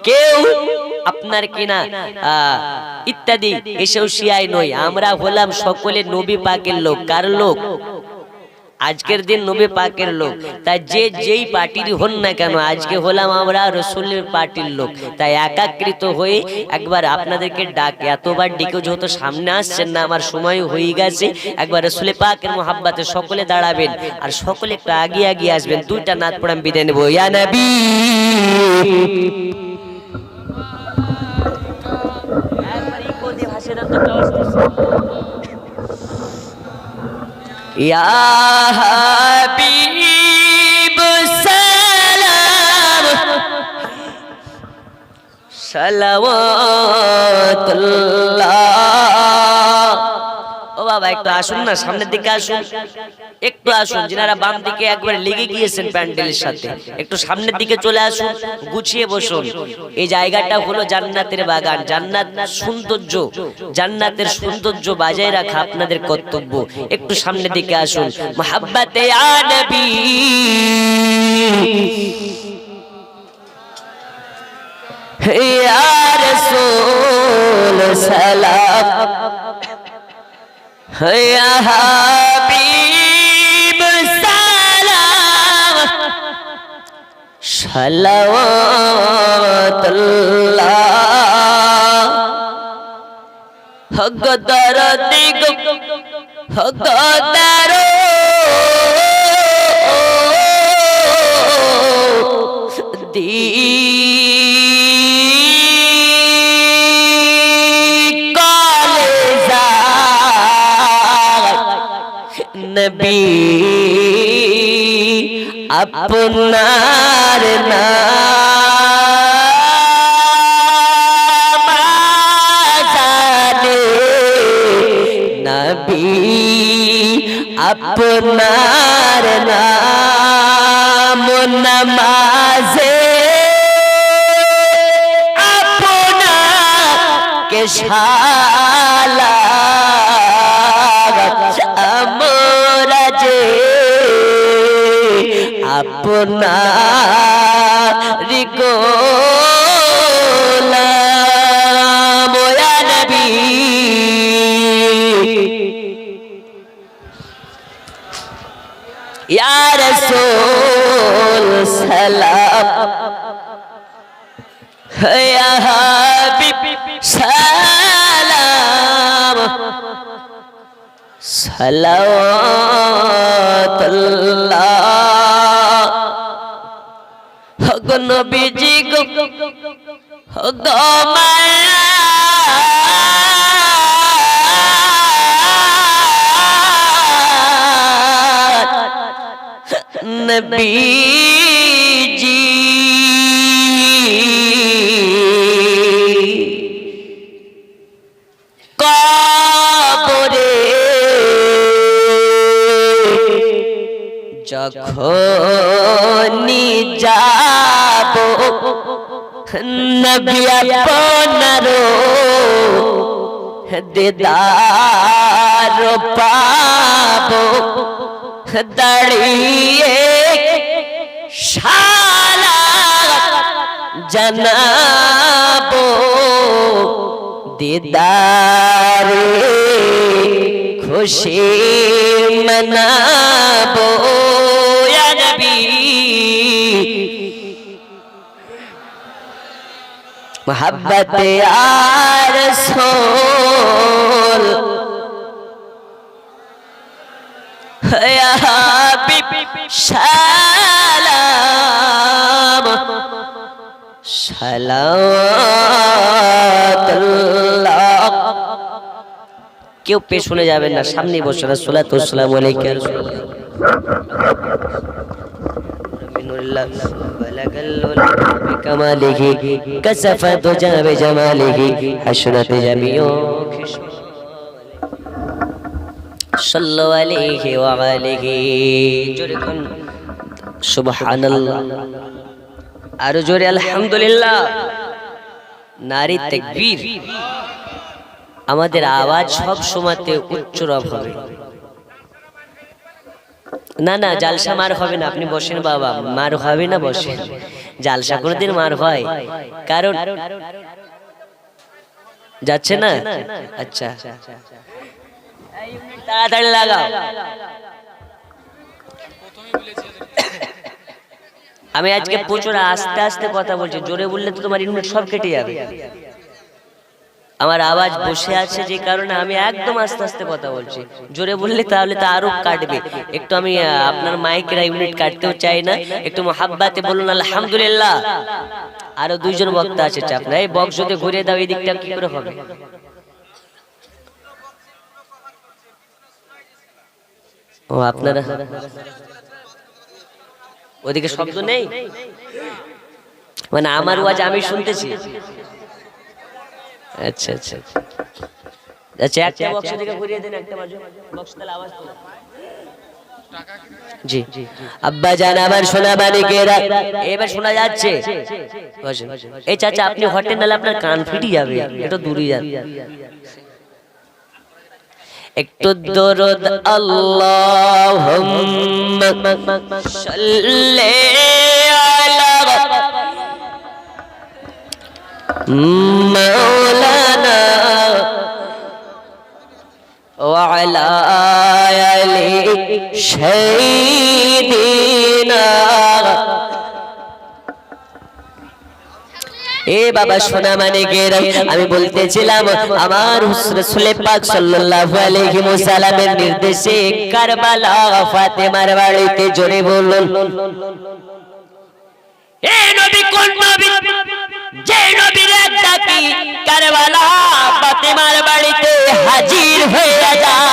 কেউ আপনার কিনা ইত্যাদি এসব শিয়াই নই। আমরা হলাম সকলে নবী পাকের লোক। কার লোক? আজকের দিন নবী পাকের লোক। তাই যে যেই পার্টির হন না কেন, আজকে হলাম আমরা রাসূলের পার্টির লোক। তাই একাকৃত হয়ে একবার আপনাদেরকে ডাকে, এতবার ডেকেও যেহেতু সামনে আসছেন না, আমার সময় হয়ে গেছে, একবার রাসূলের পাকের মোহাব্বতে সকলে দাঁড়াবেন আর সকলে একটু আগিয়ে আসবেন। দুইটা নাত পড়ে আমি বিদায় নেব। ইয়া নবী या हबीब सलाम सलावतुल्लाह। ও বাবা একটু আসুন না, সামনের দিকে আসুন, একটু আসুন। যিনারা বাম দিকে একবার লেগে গিয়েছেন প্যান্ডেলের সাথে, একটু সামনের দিকে চলে আসুন, গুছিয়ে বসুন। এই জায়গাটা হলো জান্নাতের বাগান। জান্নাতের সৌন্দর্য বজায় রাখা আপনাদের কর্তব্য। একটু সামনের দিকে আসুন। মুহাব্বতে ইয়া নবী ইয়া রাসূল সালাম या हबीब सलाम सलावतुल्लाह। हक दरदी हक दरो दी नबी अपनार नाम जाने, नबी अपनार नाम नमाज़े अपना के शाला अपना गोलाम या नबी या रसूल सलाम या हबीब सलाम सलावतुल्लाह। গো নবীজি গো মায়া নবীজি কবরে যখনই যাব নবী আপনার দিদার পাবো দাঁড়িয়ে সালাত জানাবো দিদারে খুশি মনাবো ইয়া নবী मोहब्बत यार रसूल या हबीब सलाम सलावतुल्लाह क्यों पे শুনে যাবেন না সামনে বসে রাসূলুল্লাহ সাল্লাল্লাহু আলাইহি ওয়াসাল্লাম بلغ اللؤلؤ بكماله كشف الدجى بجماله حسنت جميع صلوا عليه وآله جركن سبحان الله আর জোরে আলহামদুলিল্লাহ নারী তাকবীর আমাদের আওয়াজ সব সময়তে উচ্চ রব হবে না না জালসা মার হবে না আপনি বসেন বাবা মার হবে না বসেন জালসা কোনদিন মার হয় কারণ যাচ্ছে না আচ্ছা তাড়াতাড়ি লাগাও আমি আজকে প্রচুর আস্তে আস্তে কথা বলছি জোরে বললে তো তোমার ইউনিট সব কেটে যাবে আমার আওয়াজ বসে আছে যে কারণে আমি একদম আস্তে আস্তে কথা বলছি জোরে বললে তাহলে তো আরো কাটবে একটু আমি আপনার মাইকের ইউনিট কাটতেও চাই না একটু মোহাব্বতে বলুন আলহামদুলিল্লাহ আরো দুইজন বক্তা আছে চাপ নাই বক্স যদি ঘুরে দাও এই দিকটা কি করে হবে ও আপনারা ওদিকে শব্দ নেই মানে আমার আওয়াজ আমি শুনতেছি আচ্ছা আচ্ছা আচ্ছা একটা বক্স থেকে ঘুরিয়ে দেন একটা বক্স তাহলে আওয়াজ তো জি আব্বা জান আমার সোনা মানিকেরা এবার শোনা যাচ্ছে এই চাচা আপনি হটেন নালে আপনার কান ফিটি যাবে একটু দূরে যান একটু দরুদ আল্লাহুম্মা সাল্লি আলা مولانا وعلى آل سيدنا এ বাবা সোনা মানিকেরা আমি বলতেছিলাম আমার রাসূল পাক সাল্লাল্লাহু আলাইহি ওয়াসাল্লামের নির্দেশে কারবালা ফাতেমার বাড়িতে জোরে বলুন এ নবী কোন নবী যে নবীর ডাকি কারবালা ফাতেমার বাড়িতে হাজির হয়ে যায়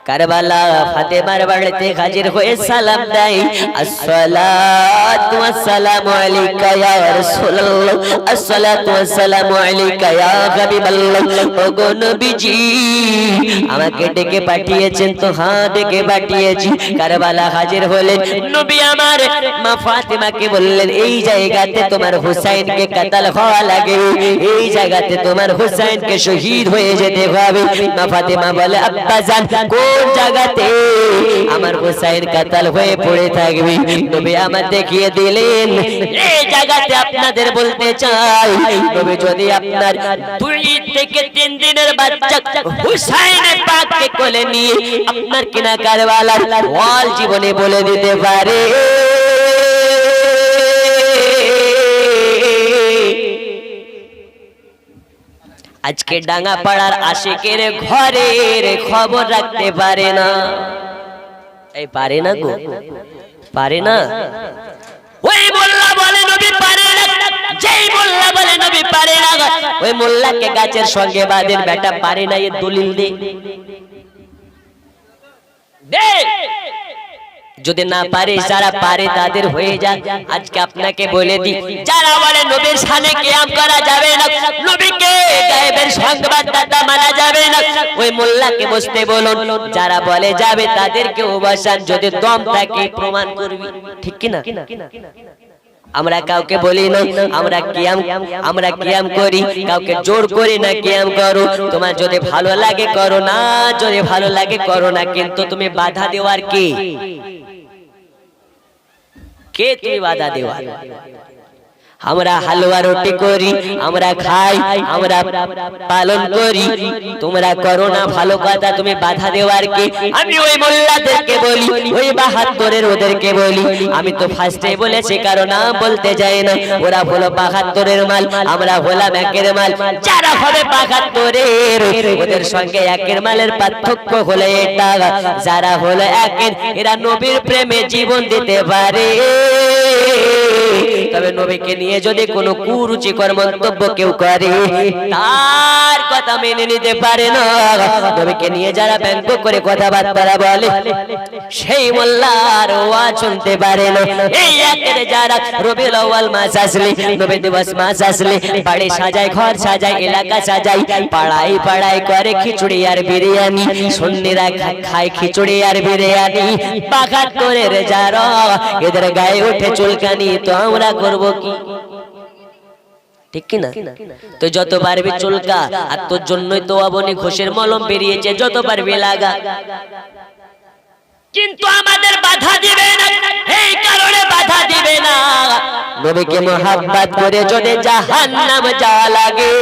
কারবালা ফাতেমার বাড়িতে হাজির হয়ে সালাম দেয় আসসালাতু ওয়াসসালামু আলাইকা ইয়া রাসূলুল্লাহ আসসালাতু ওয়াসসালামু আলাইকা ইয়া হাবিবাল্লাহ ওগো নবীজি আমাকে ডেকে পাঠিয়েছেন তো হ্যাঁ ডেকে পাঠিয়েছি কারবালা হাজির হলেন নবী আমার মা ফাতেমাকে বললেন এই জায়গাতে তোমার হুসাইনকে কাতাল হওয়া লাগে এই জায়গাতে তোমার হুসাইনকে শহীদ হয়ে যেতে হবে মা ফাতেমা বলে আব্বা জান কোন জায়গাতে আমার হুসাইন কাতাল হয়ে পড়ে থাকবে নবী আমার দেখিয়ে দিলেন এই জায়গাতে আপনাদের বলতে চাই নবী যদি আপনার 2 থেকে 3 দিনের বাচ্চা হুসাইন পাককে কোলে নিয়ে আপনার কিনা কারবালার ওয়াল জীবনে বলে দিতে পারে আজকে ডাঙ্গা পাড়ার আশিকের ঘরের খবর রাখতে পারে না এই পারে না গো পারে না ওই বলল নবী পারে না, যেই মোল্লা বলে নবী পারে না, ওই মোল্লাকে গাছের সঙ্গে বাঁধেন। বেটা পারে না, এ দলিল দে দে। যদি না পারে, যারা পারে তাদের হয়ে যাক। আজকে আপনাকে বলে দি, যারা বলে নবীর শানে কিয়াম করা যাবে না, নবীকে গায়েবের সংবাদদাতা মানা যাবে না, ওই মোল্লাকে বসতে বলুন। যারা বলে যাবে তাদেরকে বসান, যদি দম থাকে প্রমাণ করবি। ঠিক কি না? আমরা কাউকে বলি না আমরা কিয়াম করি, কাউকে জোর করি না কিয়াম করো। তোমার যদি ভালো লাগে করো, না যদি ভালো লাগে করো না, কিন্তু তুমি বাধা দেওয়ার কে? কে তুমি বাধা দেওয়ার? আমরা হালুয়া রুটি করি, আমরা খাই, আমরা পালন করি, তোমরা করো না, ভালো কথা, তুমি বাধা দেওয়ার কে? আমি ওই মোল্লাদেরকে বলি, ওই 72-এর ওদেরকে বলি। আমি তো ফার্স্টে বলেছি, কারণ নাম বলতে যাই না। ওরা হলো 72-এর মাল, আমরা হলাম 1-এর মাল। যারা হবে 72-এর, ওদের সঙ্গে 1-এর মালের পার্থক্য হলো এটা, যারা হলো 1-এর, এরা নবীর প্রেমে জীবন দিতে পারে। তবে নবীকে নিয়ে যদি কোনো কুরুচিকর মন্তব্য কেউ করে, তার কথা মেনে নিতে পারে না। নবীকে নিয়ে যারা ব্যঙ্গ করে কথাবার্তা বলে, সেই মোল্লার ওয়াজ শুনতে পারে না। এই একের যারা রবিউল আউয়াল মাস আসলে, নবী দিবস মাস আসলে, বাড়ি সাজায়, ঘর সাজায়, এলাকা সাজায়, পাড়ায় পাড়ায় করে খিচুড়ি আর বিরিয়ানি। সুন্নিরা খায় খিচুড়ি আর বিরিয়ানি। 72-এর যারা, এদের গায়ে ওঠে চুলকানি, তো আমরা করব কি? ঠিক কি না? তো যত পারবি চুলকা, আর তোর জন্যই তো আবনি ঘোষের মলম বেরিয়েছে, যত পারবি লাগা। কিন্তু আমাদের বাধা দিবে না, এই কারণে বাধা দিবে না, নবীকে মোহাব্বত করে যদি জাহান্নাম যাওয়া লাগে,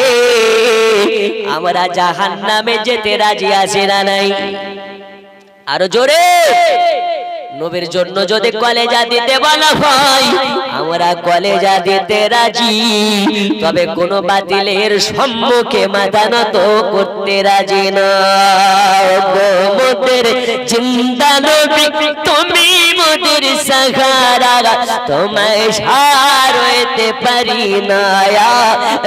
আমরা জাহান্নামে যেতে রাজি আছি না নাই? আরো জোরে। নবীর জন্য যদি কলেজা দিতে বলা হয়, আমরা কলেজা দিতে রাজি, তবে কোন বাতিলের সম্মুখে মাথা নত করতে রাজি না। মোদের জিন্দা নবী, তুমি মোদের সাহারা, তোমায় সারতে পারি না, ইয়া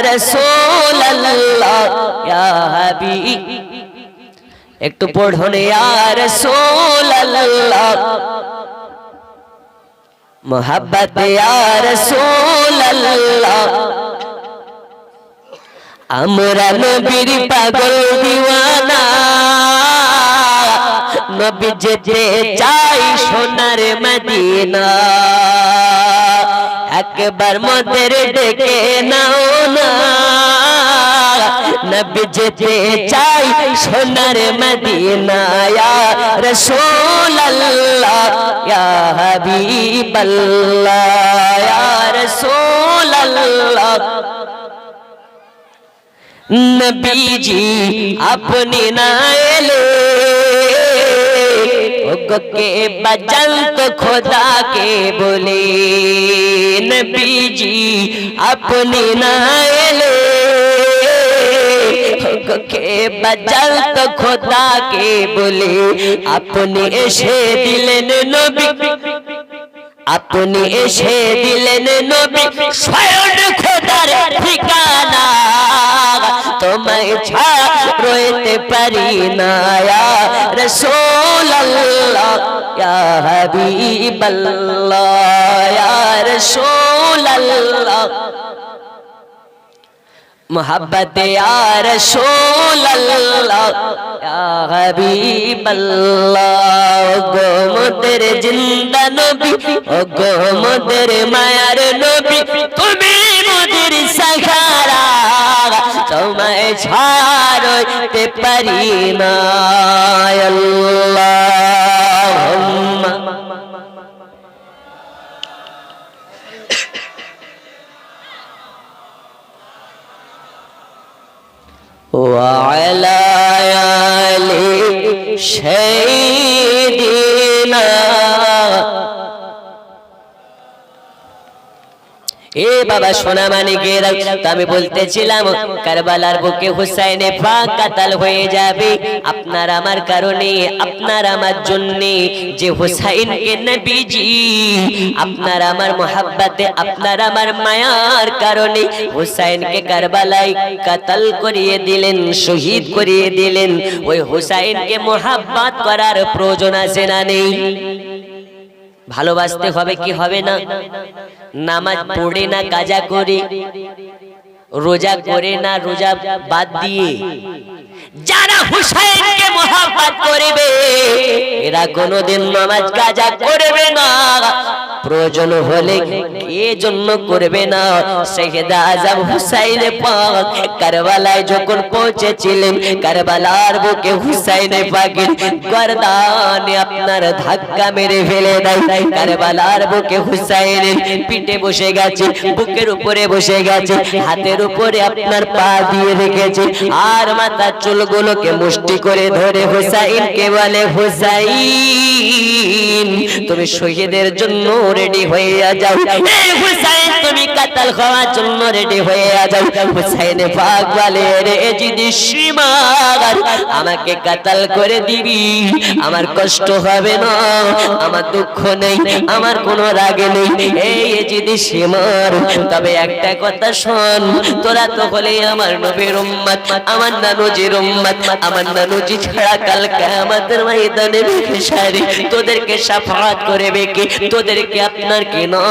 রাসূলুল্লাহ ইয়া হাবিব। একটু পড়ুন, ইয়া রাসূলুল্লাহ, মোহাব্বত ইয়া রাসূলুল্লাহ। আমরা নবীর পাগল দিওয়ানা, নবী যেতে চাই সোনার মদিনা। একবার মোদের ডেকে নাও না, নবী যেতে চাই সোনার মদিনা, ইয়া রাসূলুল্লাহ ইয়া হাবিবাল্লাহ, ইয়া রাসূলুল্লাহ। নবীজি আপনি না এলে, কে बचन तो खुदा के बोले। नबीजी अपनी नाले के बचन तो खुदा के बोले। अपने एशे दिलन नबी, अपने एशे दिलन नबी, स्वयं खुदार ठिकाना। तुम्हें छोड़ते परी ना या रसूल अल्लाह या हबीब अल्लाह या रसूल अल्लाह। मोहब्बत या रसूल अल्लाह या हबीब अल्लाह। गो मोদের जिंदा नबी, गो मोদের मायार नबी, তুমি মোদের সাহারা। তোমায় ছাড়তে পারি না আল্লাহুম্মা। وعلى آل سيدنا বাবা সোনা মানিকেরা, তো আমি বলতেছিলাম কারবালার বুকে হুসাইনে পাক কাতাল হয়ে যাবে আপনার আমার কারণে, আপনার আমার জন্য। যে হুসাইনকে নবীজি আপনার আমার মোহাব্বতে, আপনার আমার মায়ার কারণে হুসাইনকে কারবালায় কাতাল করিয়ে দিলেন, শহীদ করিয়ে দিলেন। ওই হুসাইনকে মোহাব্বত করার প্রয়োজন আছে না নেই? ভালোবাসতে হবে কি হবে না? নামাজ পড়ে না কাজা করে, রোজা করে না রোজা বাদ দিয়ে, যারা হুসাইনকে মোহাব্বত করবে এরা কোনোদিন নামাজ কাজা করবে না। প্রয়োজন হলে কে জন্য করবে না? শহীদ আজম হুসাইন পাক কারবালায় যখন পৌঁছেছিলেন, কারবালার বুকে হুসাইন পাকের গর্দানে আপনার ধাক্কা মেরে ফেলে দেয়। কারবালার বুকে হুসাইনের পিঠে বসে গেছে, বুকের উপরে বসে গেছে, হাতের উপরে আপনার পা দিয়ে রেখেছে, আর মাথার চুলগুলোকে মুষ্টি করে ধরে হুসাইনকে বলে, হুসাইন তুমি শহীদের জন্য রেডি হয়ে যাও, এই হুসাইন তুমি কাতাল হওয়ার জন্য রেডি হয়ে যাও। হুসাইন পাক বলে, রে যদি সীমার আমাকে কাতাল করে দিবি, আমার কষ্ট হবে না, আমার দুঃখ নেই, আমার কোনো রাগ নেই, এই যদি সীমার, তবে একটা কথা শোন, তোরা তো হলে আমার নবীর উম্মত, আমার নানুজির উম্মত, আমার নানুজি ছাড়া কাল কিয়ামতের ময়দানে বেশারি তোদেরকে শাফাআত করবে কে? তোদেরকে আপনার কি না,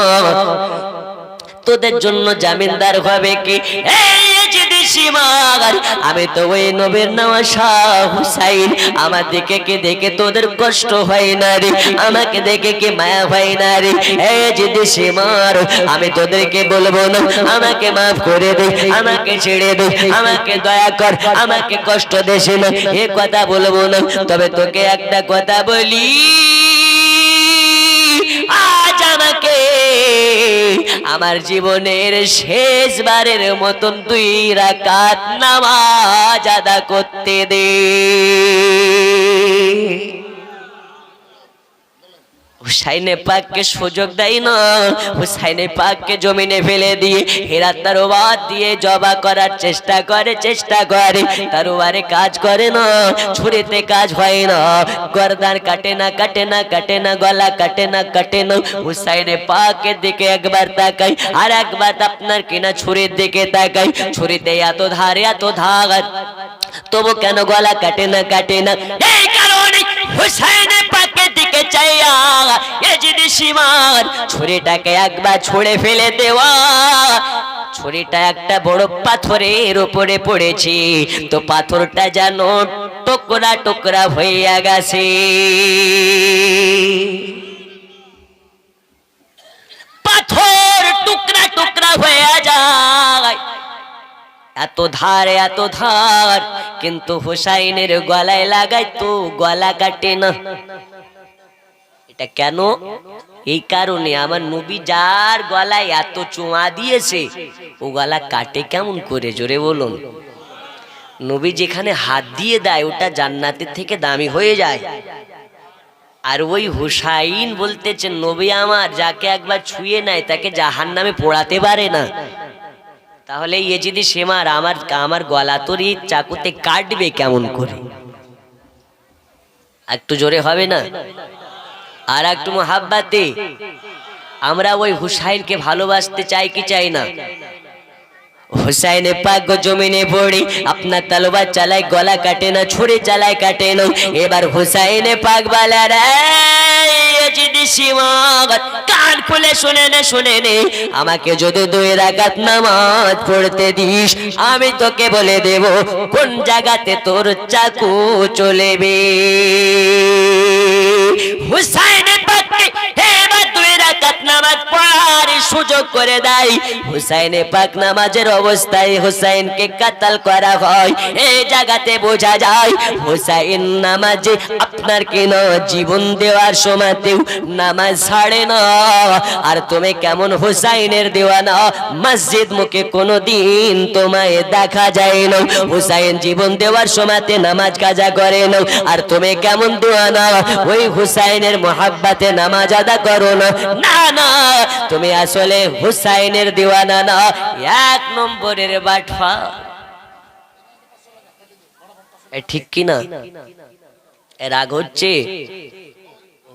তোদের জন্য জামিনদার হবে কি? এই যদি সীমার, আমি তো ওই নবীর নেওয়া শাহ হুসাইন, আমার দিকে কে দেখে তোদের কষ্ট হয় না রে, আমাকে দেখে কি মায়া হয় না রে? এই যদি সীমার, আমি তোদেরকে বলবো না আমাকে মাফ করে দে, আমাকে ছেড়ে দে, আমাকে দয়া কর, আমাকে কষ্ট দেশ না, এ কথা বলবো না। তবে তোকে একটা কথা বলি, আজ আমাকে আমার জীবনের শেষবারের মতন 2 রাকাত নামাজ আদা করতে দে। হুসাইনে পাককে সুযোগ দেয় না, হুসাইনে পাককে জমিনে ফেলে দিয়ে হেরাত তরবার দিয়ে জবা করার চেষ্টা করে, তরবারে কাজ করে না, ছুরিতে কাজ হয় না, গর্দান কাটে না, গলা কাটে না। হুসাইনে পাকের দিকে একবার তাকাই, আর একবার আপনার কিনা ছুরির দিকে তাকাই, ছুরিতে এত ধার, তবু কেন গলা কাটে না? এই কারণে হুসাইনে পাকের দিকে চাইয়া এজিদ সীমার ছুরিটাকে একবার ছুঁড়ে ফেলে দেওয়া। ছুরিটা একটা বড় পাথরের উপরে পড়েছে, তো পাথরটা যেন টুকরা টুকরা হয়ে গেছে। পাথর টুকরা টুকরা হয়ে যায়, এত ধার, কিন্তু হুসাইনের গলায় লাগাই তো গলা কাটে না। এটা কেন? এই কারণে আমার নবী যার গলায় এত চোঁয়া দিয়েছে, ও গলা কাটে কেমন করে? জোরে বলুন। নবী যেখানে হাত দিয়ে দেয় ওটা জান্নাতের থেকে দামি হয়ে যায়। আর ওই হুসাইন বলতেছেন, নবী আমার যাকে একবার ছুঁয়ে নেয় তাকে জাহান্নামে পোড়াতে পারে না। তাহলে ইয়েজিদি সীমার আমার গলা তোর এই চাকুতে কাটবে কেমন করে? একটু জোরে হবে না? আর একটু মোহাব্বতে আমরা ওই হুসাইনকে ভালোবাসতে চাই কি চাই না? হুসাইনে পাক জমিনে পড়ে আপনার তলোয়ার চালায়, গলা কাটে না, ছুরি চালায়, কাটে না। এবার হুসাইনে পাক বলে, রে ইয়েজিদি সীমার, কান খুলে শুনে নে, আমাকে যদি 2 রাকাত নামাজ পড়তে দিস, আমি তোকে বলে দেব কোন জায়গাতে তোর চাকু চলেবে। হুসাইনে পাককে এবার 2 রাকাত নামাজ পড়ার সুযোগ করে দেয়। হুসাইনে পাক নামাজের অবস্থায় হুসাইনকে কাতাল করা হয়। এই জায়গাতে বোঝা যায় হুসাইন নামাজে আপনার কেন জীবন দেওয়ার সময়তেও নামাজ ছাড়ে না। আর তুমি কেমন হুসাইনের দেওয়ানা, মসজিদ মুখে কোনোদিন তোমায় দেখা যায় না। হুসাইন জীবন দেওয়ার সময়তে নামাজ কাজা করে না, আর তুমি কেমন দেওয়ানা, ওই হুসাইনের মোহাব্বতে নামাজ আদা করো না। না, তুমি আজ আসলে হুসাইনের দিওয়ানা না, 1 নম্বরের বাটফা। ঠিক কি না? রাগ হচ্ছে?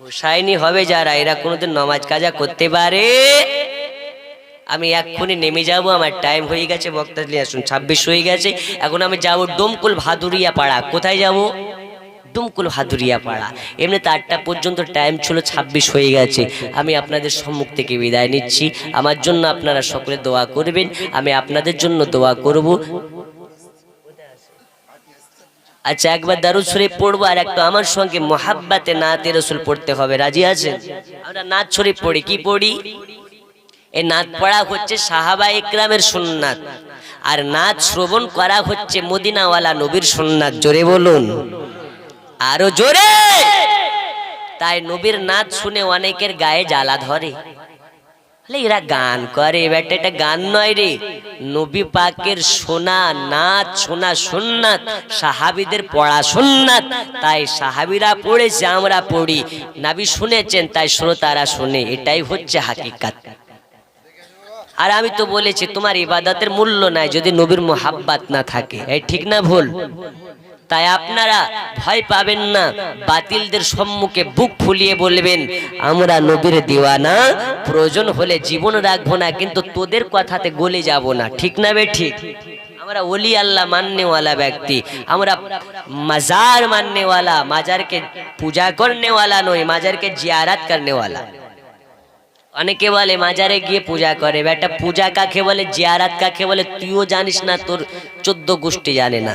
হুসাইনি হবে যারা, এরা কোনোদিন নামাজ কাজা করতে পারে? আমি এক্ষুনি নেমে যাব, আমার টাইম হয়ে গেছে, বক্তা আসুন 26 হয়ে গেছে। এখন আমি যাব ডোমকুল ভাদুরিয়া পাড়া। কোথায় যাব? ডোমকুল ভাদুরিয়া পাড়া। এমনিতে 8টা পর্যন্ত টাইম ছিল, 26 হয়ে গেছে। আমি আপনাদের সম্মুখ থেকে বিদায় নিচ্ছি। আমার জন্য আপনারা সকলে দোয়া করবেন, আমি আপনাদের জন্য দোয়া করব। আচ্ছা, একবার দারুদ শরীফ পড়বো, আর একটা আমার সঙ্গে মোহাব্বতে নাতে রাসূল পড়তে হবে। রাজি আছেন? আমরা নাত শরীফ পড়ি। কি পড়ি? এই নাত পড়া হচ্ছে সাহাবা ইকরামের সুন্নাত, আর নাত শ্রবণ করা হচ্ছে মদিনাওয়ালা নবীর সুন্নাত। জোরে বলুন, আরো জোরে। তাই নবীর নাত শুনে অনেকের গায়ে জ্বালা ধরে, এরা গান করে। বেটা, এটা গান নয় রে, নবী পাকের শোনা নাচ, শোনা সুন্নাত, সাহাবীদের পড়া সুন্নাত। তাই সাহাবীরা পড়েছে, আমরা পড়ি। নবী শুনেছেন, তাই শ্রোতারা শুনে। এটাই হচ্ছে হাকিকাত। আর আমি তো বলেছি, তোমার ইবাদতের মূল্য নাই যদি নবীর মোহাব্বত না থাকে। এই ঠিক না ভুল? তাই আপনারা ভয় পাবেন না, বাতিলদের সম্মুখে বুক ফুলিয়ে বলবেন আমরা নবীর দিওয়ানা, প্রয়োজন হলে জীবন রাখবো না, কিন্তু তোদের কথাতে গলে যাব না। ঠিক না বে ঠিক? আমরা ওলি আল্লাহ মাননেওয়ালা ব্যক্তি, আমরা মাজার মাননেওয়ালা, মাজারকে পূজা করনেওয়ালা নই, মাজারকে জিয়ারত করনেওয়ালা। অনেকে বলে মাজারে গিয়ে পূজা করে। বেটা, পূজা কাকে বলে, জিয়ারত কাকে বলে তুইও জানিস না, তোর 14 গোষ্ঠী জানে না।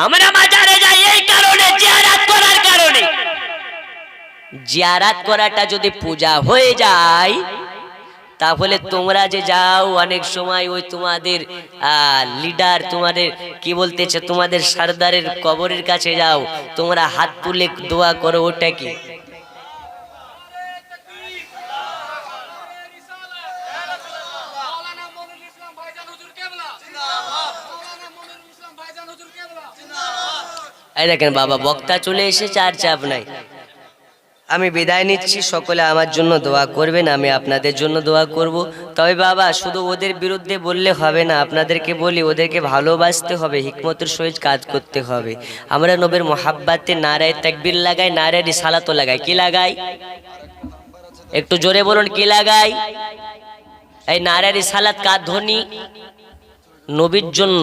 আমরা মাজারে যাই এই কারণে, জিয়ারত করার কারণে। জিয়ারত করাটা যদি পূজা হয়ে যায়, তাহলে তোমরা যে যাও অনেক সময় ওই তোমাদের লিডার, তোমাদের কি বলতেছে, তোমাদের সরদারের কবরের কাছে যাও, তোমরা হাত তুলে দোয়া করো। ওটা কি? এই দেখেন বাবা, বক্তা চলে এসেছে, আর চাপ নাই। আমি বিদায় নিচ্ছি, সকলে আমার জন্য দোয়া করবেন, আমি আপনাদের জন্য দোয়া করব। তবে বাবা, শুধু ওদের বিরুদ্ধে বললে হবে না, আপনাদেরকে বলি ওদেরকে ভালোবাসতে হবে, হিকমতের সহিত কাজ করতে হবে। আমরা নবীর মোহাব্বতে নারায়ে তাকবীর লাগাই, নারায়ে রিসালাতও লাগাই। কি লাগাই? একটু জোরে বলুন, কি লাগাই? এই নারায়ে রিসালাত কার ধ্বনি? নবীর জন্য,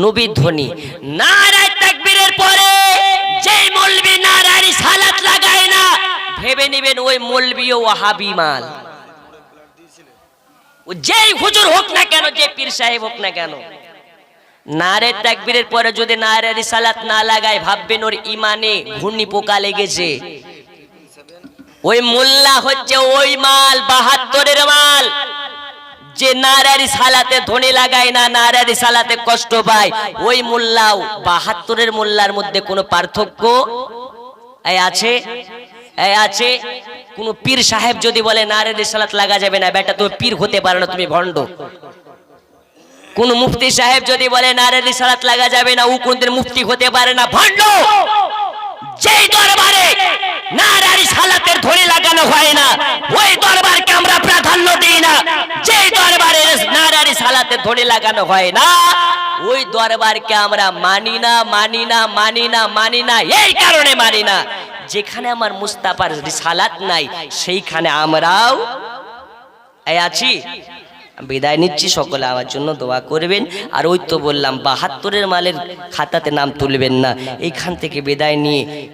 নবীর ধ্বনি। নারায়ে তাকবীরের পরে যেই মৌলবি নারায়ে রিসালাত লাগায় না, ভেবে নেবেন ওই মৌলবিও ওয়াহাবি মাল। যেই হুজুর হোক না কেন, যে পীর সাহেব হোক না কেন, নারায়ে তাকবীরের পরে যদি নারায়ে রিসালাত না লাগায়, ভাববেন ওর ইমানে ঘূর্ণি পোকা লেগেছে। ওই মোল্লা হচ্ছে ওই মাল, 72-এর মাল, যে নারায়ে রিসালাতে ধ্বনি লাগায় না, নারায়ে রিসালাতে কষ্ট পায়। ওই মোল্লাও 72-এর মোল্লার মধ্যে কোনো পার্থক্য আছে? আছে? কোন পীর সাহেব যদি বলে নারায়ে রিসালাত লাগা যাবে না, বেটা তুমি পীর হতে পারো না, তুমি ভণ্ড। কোন মুফতি সাহেব যদি বলে নারায়ে রিসালাত লাগা যাবে না, ও কোনদিন মুফতি হতে পারে না, ভণ্ড। যেই দরবারে নারায়ে রিসালাতের ধ্বনি লাগানো হয় না, ওই দরবারকে আমরা প্রাধান্য দিই না। যেই দরবারে নারায়ে রিসালাতের ধ্বনি লাগানো হয় না, ওই দরবারকে আমরা মানি না, মানি না, মানি না, মানি না। এই কারণে মানি না, যেখানে আমার মুস্তাফার রিসালাত নাই, সেইখানে আমরাও আছি। বিদায় নিচ্ছি, সকলে আমার জন্য দোয়া করবেন। আর ওই তো বললাম, 72-এর মালের খাতাতে নাম তুলবেন না। এইখান থেকে বিদায় নিয়ে